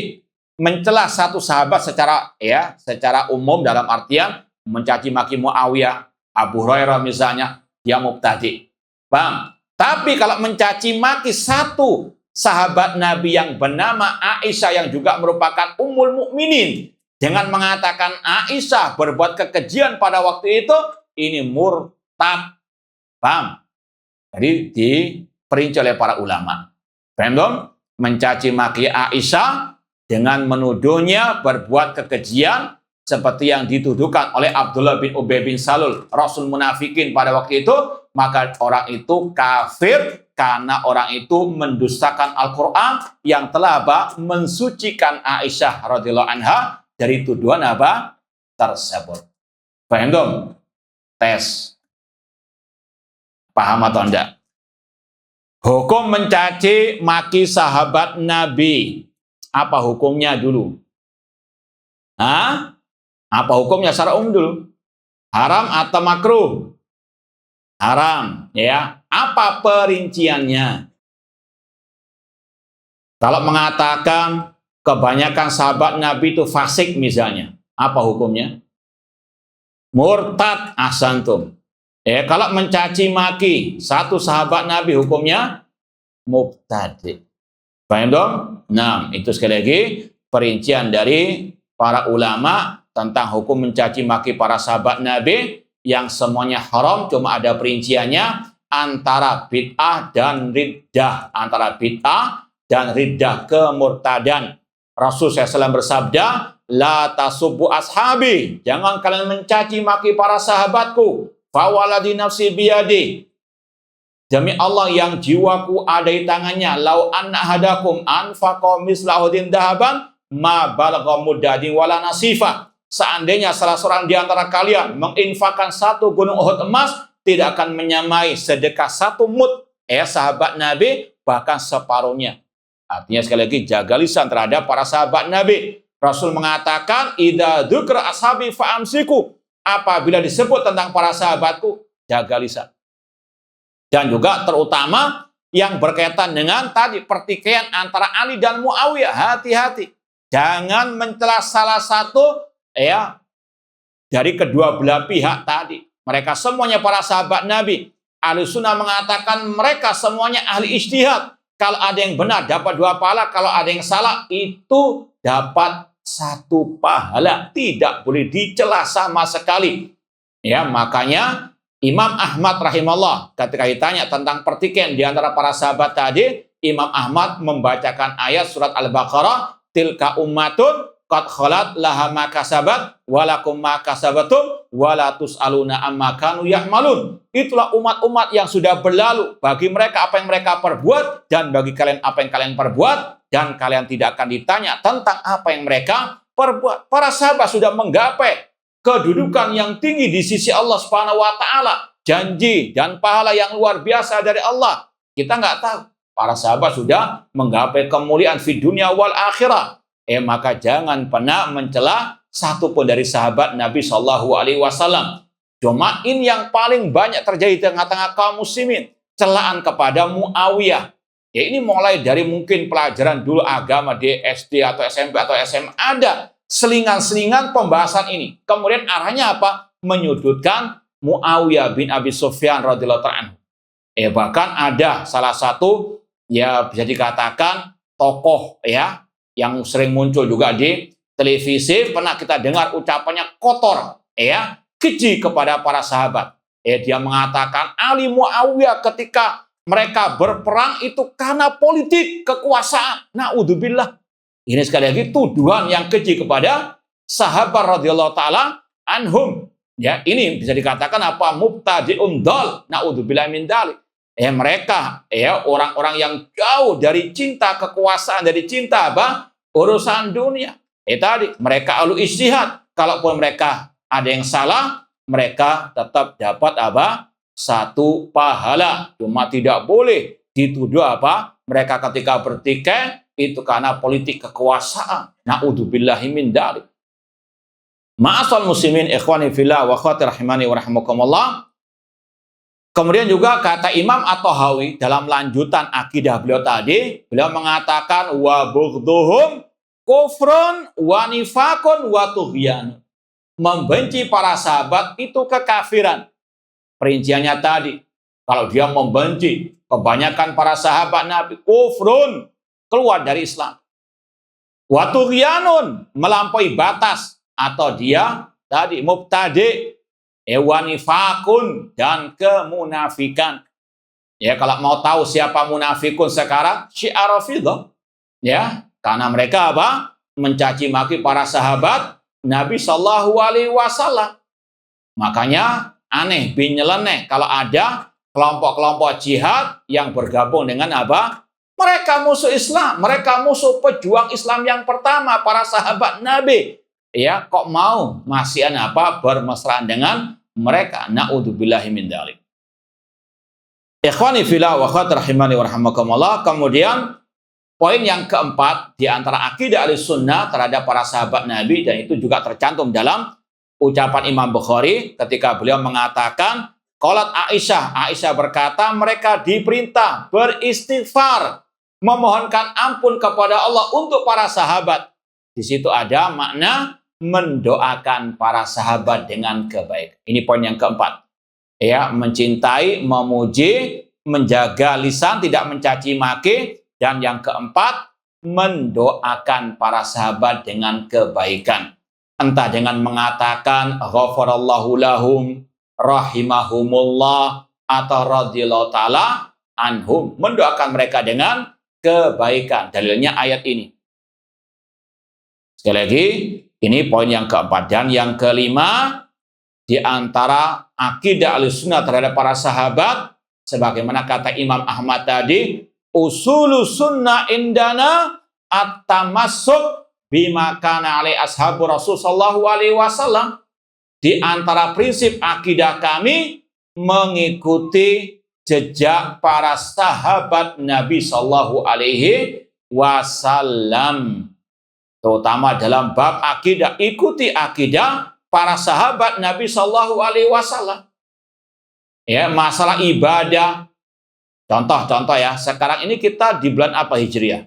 mencela 1 sahabat secara umum dalam artian mencaci maki Muawiyah, Abu Hurairah misalnya, dia mubtadi. Paham? Tapi kalau mencaci maki 1 sahabat Nabi yang bernama Aisyah yang juga merupakan Ummul Mukminin dengan mengatakan Aisyah berbuat kekejian pada waktu itu, ini murtad. Paham? Jadi diperinci oleh para ulama. Paham dong? Mencaci maki Aisyah dengan menuduhnya berbuat kekejian seperti yang dituduhkan oleh Abdullah bin Ubay bin Salul, Rasul munafikin pada waktu itu, maka orang itu kafir karena orang itu mendustakan Al-Quran yang telah mensucikan Aisyah radhiyallahu anha dari tuduhan tersebut. Paham dong? Tes. Paham atau enggak? Hukum mencaci maki sahabat Nabi. Apa hukumnya dulu? Apa hukumnya secara umum dulu? Haram atau makruh? Haram, ya. Apa perinciannya? Kalau mengatakan kebanyakan sahabat Nabi itu fasik misalnya, apa hukumnya? Murtad, ahsantum. Kalau mencaci maki 1 sahabat Nabi hukumnya mubtadi. Paham dong? Nah, itu sekali lagi perincian dari para ulama tentang hukum mencaci maki para sahabat Nabi yang semuanya haram, cuma ada perinciannya antara bid'ah dan riddah. Antara bid'ah dan riddah, kemurtadan. Rasul SAW bersabda, la tasubbu ashabi, jangan kalian mencaci maki para sahabatku. Fawaladi nafsi biyadi, demi Allah yang jiwaku ada di tangannya, lau anna hadakum anfaqa misla Uhudin dahaban ma balagha muddadin wala nasifa. Seandainya salah seorang di antara kalian menginfakkan 1 gunung Uhud emas, tidak akan menyamai sedekah 1 mud sahabat Nabi, bahkan separuhnya. Artinya sekali lagi jaga lisan terhadap para sahabat Nabi. Rasul mengatakan, idza dzukra ashabi fa'amsiku, apabila disebut tentang para sahabatku, jaga lisan. Dan juga terutama yang berkaitan dengan tadi pertikaian antara Ali dan Muawiyah, hati-hati. Jangan mencela salah satu dari kedua belah pihak tadi. Mereka semuanya para sahabat Nabi. Ahlussunnah mengatakan mereka semuanya ahli ijtihad. Kalau ada yang benar dapat 2 pahala, kalau ada yang salah itu dapat 1 pahala. Tidak boleh dicela sama sekali. Makanya Imam Ahmad rahimahullah ketika ditanya tentang pertikaian di antara para sahabat tadi, Imam Ahmad membacakan ayat surat Al-Baqarah tilka ummatun qad khalat laha ma kasabat walakum ma kasabatum wala tus'aluna amma kanu ya'malun. Itulah umat-umat yang sudah berlalu. Bagi mereka apa yang mereka perbuat, dan bagi kalian apa yang kalian perbuat, dan kalian tidak akan ditanya tentang apa yang mereka perbuat. Para sahabat sudah menggapai kedudukan yang tinggi di sisi Allah Subhanahu wa taala, janji dan pahala yang luar biasa dari Allah. Kita nggak tahu. Para sahabat sudah menggapai kemuliaan di dunia wal akhirah. Maka jangan pernah mencela satupun dari sahabat Nabi Shallallahu Alaihi Wasallam. Cuma ini yang paling banyak terjadi di tengah-tengah kaum muslimin, celaan kepada Muawiyah. Ya, ini mulai dari mungkin pelajaran dulu agama di SD atau SMP atau SMA, ada selingan-selingan pembahasan ini. Kemudian arahnya apa? Menyudutkan Muawiyah bin Abi Sufyan radhiyallahu anhu. Bahkan ada salah satu, ya bisa dikatakan tokoh ya, yang sering muncul juga di televisi, pernah kita dengar ucapannya kotor, ya, keji kepada para sahabat. Dia mengatakan Ali Muawiyah ketika mereka berperang itu karena politik kekuasaan. Naudzubillah. Ini sekali lagi tuduhan yang keji kepada sahabat radhiyallahu taala anhum. Ya, ini bisa dikatakan apa? Mubtadi'un dal. Naudzubillah min dzalik. Mereka orang-orang yang jauh dari cinta kekuasaan, dari cinta apa? Urusan dunia. Tadi mereka ahlu ijtihad. Kalaupun mereka ada yang salah, mereka tetap dapat apa? Satu pahala. Cuma tidak boleh dituduh apa? Mereka ketika bertikai itu karena politik kekuasaan. Naudzubillahi min dzalik. Ma'asal muslimin ikhwani fillah wa akhwati rahimani wa rahimakumullah. Kemudian juga kata Imam At-Tahawi dalam lanjutan akidah beliau tadi, beliau mengatakan wa bughdhuhum kufrun wa nifaqun wa tughyan. Membenci para sahabat itu kekafiran. Perinciannya tadi, kalau dia membenci kebanyakan para sahabat Nabi, kufrun, keluar dari Islam. Wa tughyanun, melampaui batas, atau dia tadi mubtadi', wanifakun, dan kemunafikan. Ya, kalau mau tahu siapa munafikun sekarang, Syiah Rafidhah. Ya, karena mereka apa? Mencaci maki para sahabat Nabi Shallallahu Alaihi Wasallam. Makanya aneh bin nyeleneh kalau ada kelompok-kelompok jihad yang bergabung dengan apa? Mereka musuh Islam, mereka musuh pejuang Islam yang pertama, para sahabat Nabi. Ya, kok mau masih apa bermesraan dengan mereka? Naudzubillahi min dzalik. Ikhwani fillah wa akhwati rahimani wa rahimakumullah. Kemudian poin yang keempat di antara akidah Ahlussunnah terhadap para sahabat Nabi, dan itu juga tercantum dalam ucapan Imam Bukhari ketika beliau mengatakan qalat Aisyah berkata mereka diperintah beristighfar, memohonkan ampun kepada Allah untuk para sahabat. Di situ ada makna mendoakan para sahabat dengan kebaikan. Ini poin yang keempat. Ya, mencintai, memuji, menjaga lisan, tidak mencaci maki, dan yang keempat, mendoakan para sahabat dengan kebaikan. Entah dengan mengatakan ghafarallahu lahum, rahimahumullah, atau radhiyallahu taala anhum, mendoakan mereka dengan kebaikan. Dalilnya ayat ini. Sekali lagi, ini poin yang keempat. Dan yang kelima, di antara akidah Ahlussunnah terhadap para sahabat, sebagaimana kata Imam Ahmad tadi, usulus sunnah indana at-tamassuk bima kana alai ashabu Rasul sallallahu alaihi wasallam. Di antara prinsip akidah kami, mengikuti jejak para sahabat Nabi sallallahu alaihi wasallam. Terutama dalam bab akidah, ikuti akidah para sahabat Nabi Shallallahu Alaihi Wasallam. Ya, masalah ibadah, contoh ya. Sekarang ini kita di bulan apa Hijriah?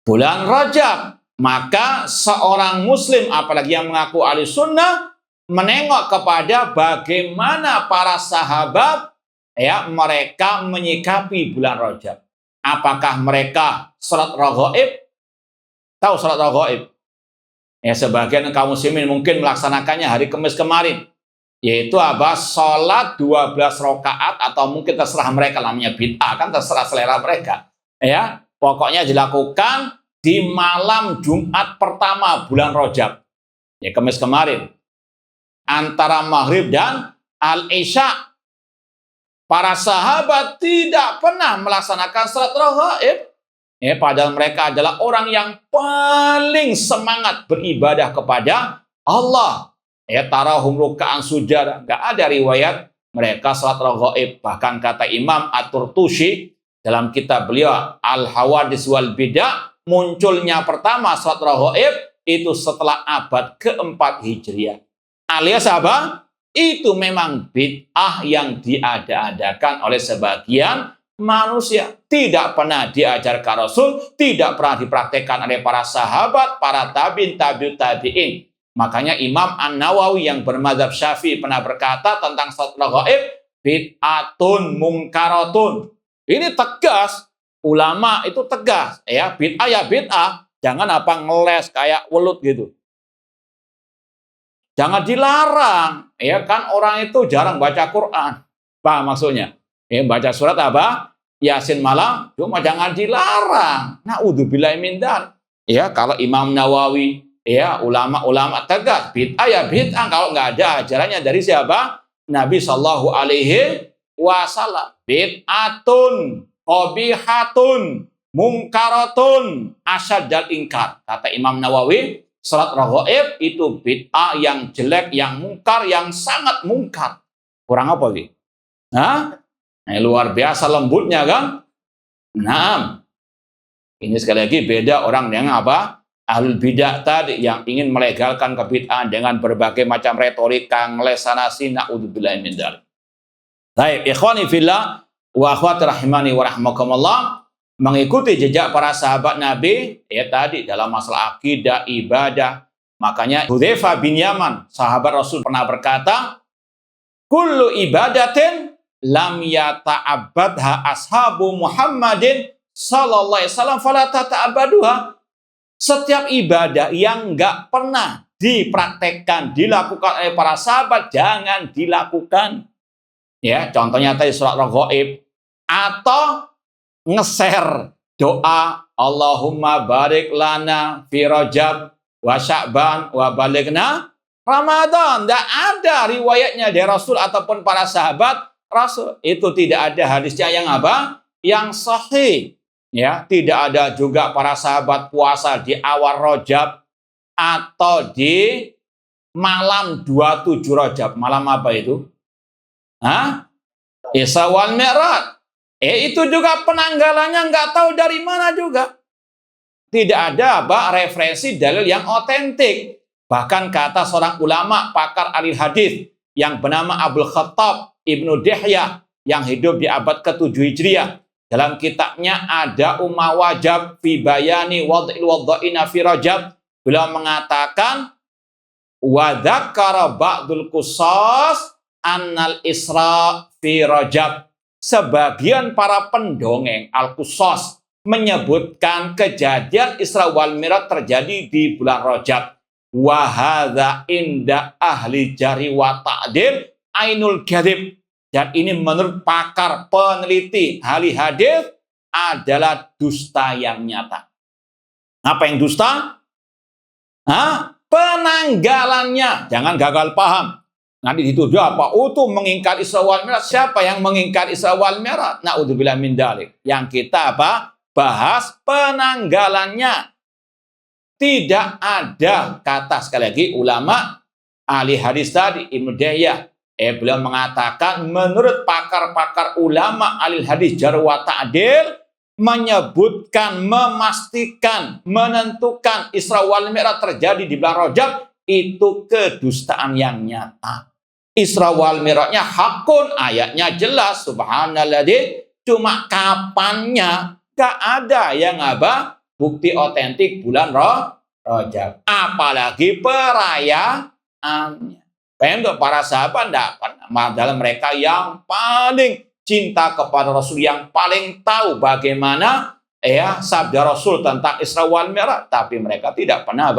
Bulan Rajab. Maka seorang Muslim, apalagi yang mengaku Ahlussunnah, menengok kepada bagaimana para sahabat, ya, mereka menyikapi bulan Rajab. Apakah mereka salat raghaib? Tahu salat raghaib? Ya, sebagian kaum muslimin mungkin melaksanakannya hari Kamis kemarin. Yaitu apa? Salat 12 rakaat, atau mungkin terserah mereka, namanya bid'ah kan, terserah selera mereka. Ya, Pokoknya dilakukan di malam Jumat pertama bulan Rajab. Ya, Kamis kemarin. Antara maghrib dan al-isya. Para sahabat tidak pernah melaksanakan salat raghaib. Padahal mereka adalah orang yang paling semangat beribadah kepada Allah. Tarahum ruka'an sujada. Gak ada riwayat mereka salat raghaib. Bahkan kata Imam At-Turtusi dalam kitab beliau Al-Hawadis wal Bidah, munculnya pertama salat raghaib itu setelah abad keempat Hijriah. Alias apa? Itu memang bid'ah yang diada-adakan oleh sebagian manusia. Tidak pernah diajarkan Rasul, tidak pernah dipraktekkan oleh para sahabat, para tabi'in, tabi'ut tabi'in. Makanya Imam An-Nawawi yang bermadzhab Syafi'i pernah berkata tentang salat raghaib, bid'atun mungkaratun. Ini tegas, ulama itu tegas, ya, bid'ah ya bid'ah, jangan apa ngeles kayak welut gitu. Jangan dilarang, ya kan orang itu jarang baca Quran. Paham maksudnya? Baca surat apa? Yasin malam, cuma jangan dilarang. Na'udzubillahi min dzalik. Ya, kalau Imam Nawawi, ya ulama-ulama tegas, bid'ah ya bid'ah kalau nggak ada ajarannya dari siapa? Nabi Shallallahu Alaihi Wasallam. Bid'atun, qabihatun, mungkaratun, asyadal ingkar. Kata Imam Nawawi, salat raghaib itu bid'ah yang jelek, yang mungkar, yang sangat mungkar. Kurang apa sih? Luar biasa lembutnya kan? Nah, ini sekali lagi beda orang yang apa? Ahlul bidah tadi yang ingin melegalkan kebid'ahan dengan berbagai macam retorika, ngeles sana sini, na'udzubillahi min dzalik. Baik, ikhwani fillah wa akhwati rahimani wa rahmakumullah, mengikuti jejak para sahabat Nabi tadi dalam masalah akidah, ibadah. Makanya Hudzaifah bin Yaman, sahabat Rasul pernah berkata, kullu ibadatin lam yata'abbadha ashabu Muhammadin sallallahu alaihi wasallam fala tata'abbaduha. Setiap ibadah yang enggak pernah dipraktekkan, dilakukan oleh para sahabat, jangan dilakukan. Ya, contohnya tadi salat raghaib atau nge-share doa Allahumma barik lana fi Rajab wa Sya'ban wa balighna Ramadan. Tidak ada riwayatnya dari Rasul ataupun para sahabat Rasul. Itu tidak ada hadisnya yang apa? Yang sahih. Ya, tidak ada juga para sahabat puasa di awal Rajab atau di malam 27 Rajab. Malam apa itu? Isra wal Mi'raj. Itu juga penanggalannya nggak tahu dari mana juga. Tidak ada referensi dalil yang otentik. Bahkan kata seorang ulama pakar ahli hadis yang bernama Abdul Khattab Ibnu Dihyah yang hidup di abad ke-7 Hijriah. Dalam kitabnya ada Wajab fi bayani wad'il wadda'ina fi Rajab. Beliau mengatakan wa dzakara ba'dul qusas annal Isra fi Rajab. Sebagian para pendongeng Al-Qusas menyebutkan kejadian Isra wal Mi'raj terjadi di bulan Rajab. Wa hadza inda ahli jari wa ta'dil ainul kadzib. Dan ini menurut pakar peneliti ahli hadis adalah dusta yang nyata. Apa yang dusta? Penanggalannya. Jangan gagal paham. Nanti dituduh apa? Itu mengingkar Isra wal Mi'raj. Siapa yang mengingkar Isra wal Mi'raj? Na'udzubillah min dzalik. Yang kita apa? Bahas penanggalannya. Tidak ada kata, sekali lagi ulama ahli hadis tadi Ibnu Dihyah. Beliau mengatakan menurut pakar-pakar ulama ahli hadis jarh wa ta'dil menyebutkan, memastikan, menentukan Isra wal Mi'raj terjadi di bulan Rajab itu kedustaan yang nyata. Isra wal Mi'rajnya hakun, ayatnya jelas, subhanalladzi, cuma kapannya gak ada yang apa? Bukti otentik bulan Rajab. Apalagi perayaannya. Untuk para sahabat dalam mereka yang paling cinta kepada Rasul, yang paling tahu bagaimana sabda Rasul tentang Isra wal Mi'raj, tapi mereka tidak pernah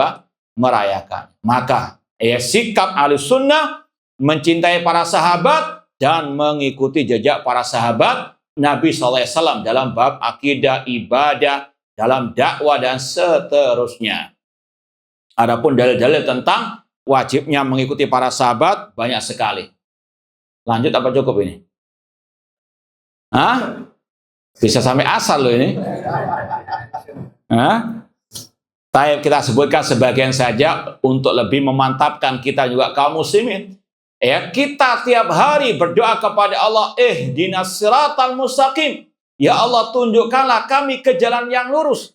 merayakan. Maka sikap Ahlussunnah mencintai para sahabat dan mengikuti jejak para sahabat Nabi SAW dalam bab akidah, ibadah, dalam dakwah, dan seterusnya. Adapun dalil-dalil tentang wajibnya mengikuti para sahabat banyak sekali. Lanjut apa cukup ini? Hah? Bisa sampai asal loh ini. Hah? Kita sebutkan sebagian saja untuk lebih memantapkan kita juga kaum muslimin. Ya, kita tiap hari berdoa kepada Allah, ihdinas siratal mustaqim. Ya Allah, tunjukkanlah kami ke jalan yang lurus.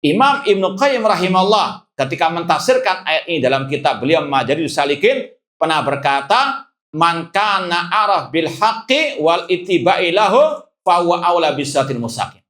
Imam Ibnu Qayyim rahimahullah ketika mentafsirkan ayat ini dalam kitab beliau Madarijus Salikin pernah berkata, man kana araf bil haqqi wal ittiba'i lahu fa huwa aula bisiratil mustaqim.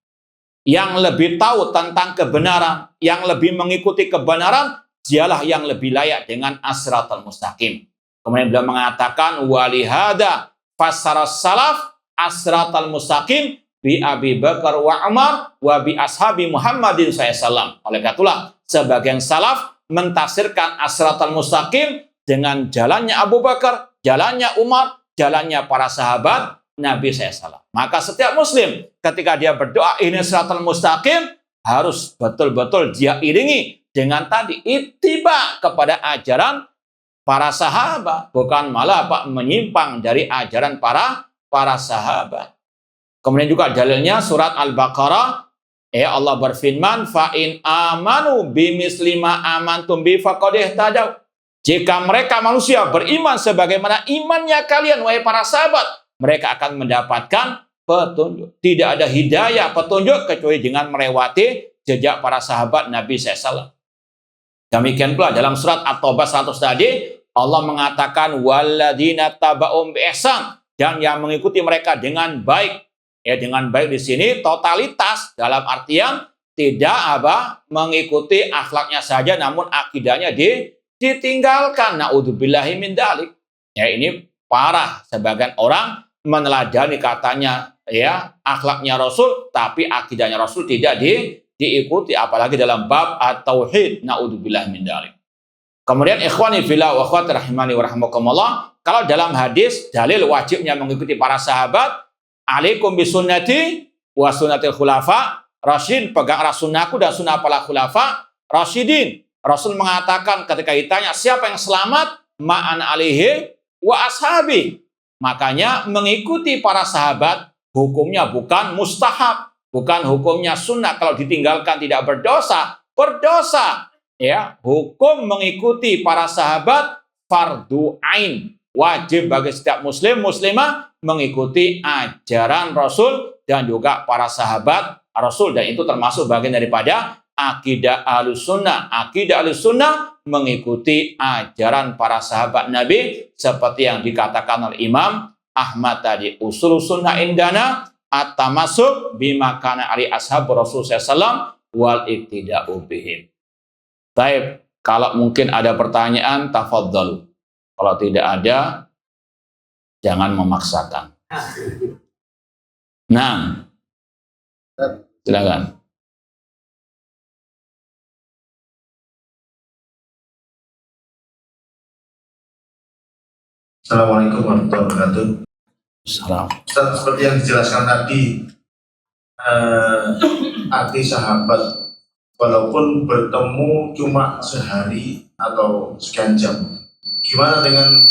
Yang lebih tahu tentang kebenaran, yang lebih mengikuti kebenaran, dialah yang lebih layak dengan as-siratal mustaqim. Kemudian beliau mengatakan walihada fassara salaf as-siratal mustaqim bi Abi Bakar wa Umar wa bi ashabi Muhammadin SAW. Oleh karena itulah sebagian salaf mentafsirkan as-siratal mustaqim dengan jalannya Abu Bakar, jalannya Umar, jalannya para sahabat Nabi SAW. Maka setiap muslim ketika dia berdoa ini siratal mustaqim harus betul-betul dia iringi dengan tadi ittiba kepada ajaran para sahabat, bukan malah menyimpang dari ajaran para sahabat. Kemudian juga dalilnya surat Al-Baqarah, Allah berfirman, fa in amanu bimisli ma amantum bi faqad ihtadaw. Jika mereka manusia beriman sebagaimana imannya kalian wahai para sahabat, mereka akan mendapatkan petunjuk. Tidak ada hidayah petunjuk kecuali dengan melewati jejak para sahabat Nabi SAW. Demikian pula dalam surat At-Taubah 100 tadi, Allah mengatakan walladzina taba'um bi ihsan, dan yang mengikuti mereka dengan baik. Ya, dengan baik di sini totalitas dalam artian tidak mengikuti akhlaknya saja namun akidahnya ditinggalkan. Naudzubillahi min dzalik. Ya, ini parah sebagian orang meneladani katanya ya akhlaknya Rasul tapi akidahnya Rasul tidak diikuti apalagi dalam bab at-tauhid. Naudzubillahi min dzalik. Kemudian ikhwani fillah wa akhwati rahimani wa rahmakumullah, kalau dalam hadis dalil wajibnya mengikuti para sahabat, alaikum bisunnati wa sunnatil khulafa rasyidin, pegang sunnahku dan sunnah para khulafa rasyidin. Rasul mengatakan ketika ditanya siapa yang selamat, ma'an alaihi wa ashabi. Makanya mengikuti para sahabat hukumnya bukan mustahab, bukan hukumnya sunnah. Kalau ditinggalkan tidak berdosa, berdosa. Ya, hukum mengikuti para sahabat fardu ain, wajib bagi setiap muslim muslimah mengikuti ajaran Rasul dan juga para sahabat Rasul, dan itu termasuk bagian daripada akidah Ahlussunnah. Akidah Ahlussunnah mengikuti ajaran para sahabat Nabi seperti yang dikatakan oleh Imam Ahmad tadi, usul sunnah indana at-tamassuk bima kana ali ashab Rasul sallallahu wal iktida'u bihim. Baik, kalau mungkin ada pertanyaan, tafadhalu. Kalau tidak ada, jangan memaksakan. Nah, silakan. Assalamualaikum warahmatullahi wabarakatuh. Salam. Ustaz, seperti yang dijelaskan tadi, arti sahabat walaupun bertemu cuma sehari atau sekian jam, gimana dengan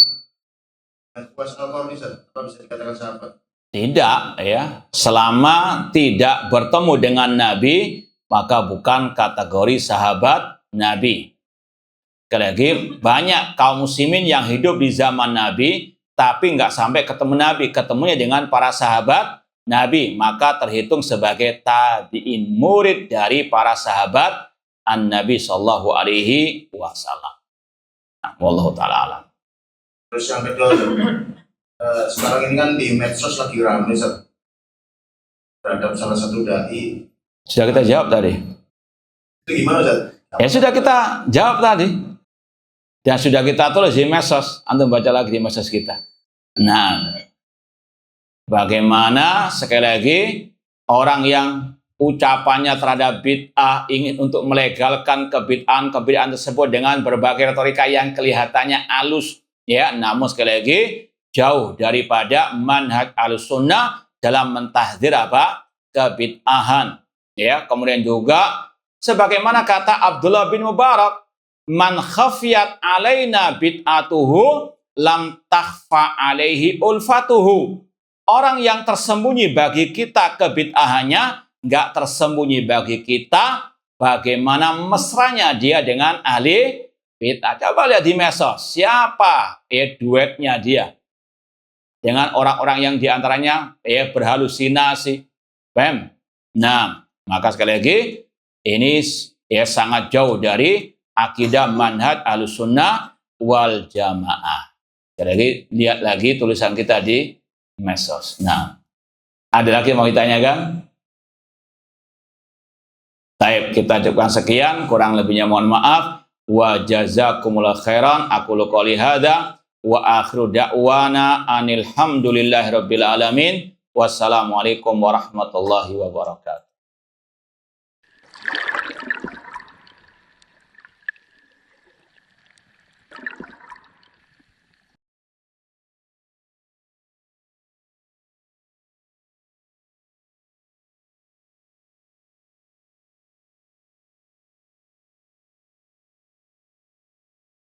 kuasa Allah, apa bisa dikatakan sahabat? Tidak, ya. Selama tidak bertemu dengan Nabi, maka bukan kategori sahabat Nabi. Sekali lagi, banyak kaum muslimin yang hidup di zaman Nabi, tapi nggak sampai ketemu Nabi. Ketemunya dengan para sahabat Nabi, maka terhitung sebagai tabi'in, murid dari para sahabat An-Nabi Sallallahu Alaihi Wasallam. Nah, wallahu ta'ala alam. Terus yang kedua, sekarang ini kan di medsos lagi ramai terhadap salah satu dai. Sudah kita jawab tadi. Itu gimana, Ustaz? Ya sudah kita jawab tadi. Dan sudah kita tulis di medsos. Antum baca lagi di medsos kita. Nah, bagaimana sekali lagi orang yang ucapannya terhadap bid'ah ingin untuk melegalkan kebid'ahan tersebut dengan berbagai retorika yang kelihatannya halus, ya, namun sekali lagi jauh daripada manhaj Ahlussunnah dalam mentahdzir apa? Kebid'ahan. Ya, kemudian juga sebagaimana kata Abdullah bin Mubarak, man khafiyat alaina bid'atuhu lam takhfa alaihi ulfatuhu. Orang yang tersembunyi bagi kita kebid'ahannya, nggak tersembunyi bagi kita bagaimana mesranya dia dengan ahli bid'ah. Coba lihat di medsos, siapa duetnya dia dengan orang-orang yang diantaranya berhalusinasi. Paham? Nah, maka sekali lagi ini sangat jauh dari akidah manhaj Ahlussunnah wal Jamaah. Sekali lagi lihat lagi tulisan kita di medsos. Nah, ada lagi mau ditanyakan? Baik, kita cukupkan sekian, kurang lebihnya mohon maaf. Wa jazakumullah khairan. Aku qouli hadza wa akhiru da'wana anil hamdulillahi rabbil alamin. Wassalamualaikum warahmatullahi wabarakatuh.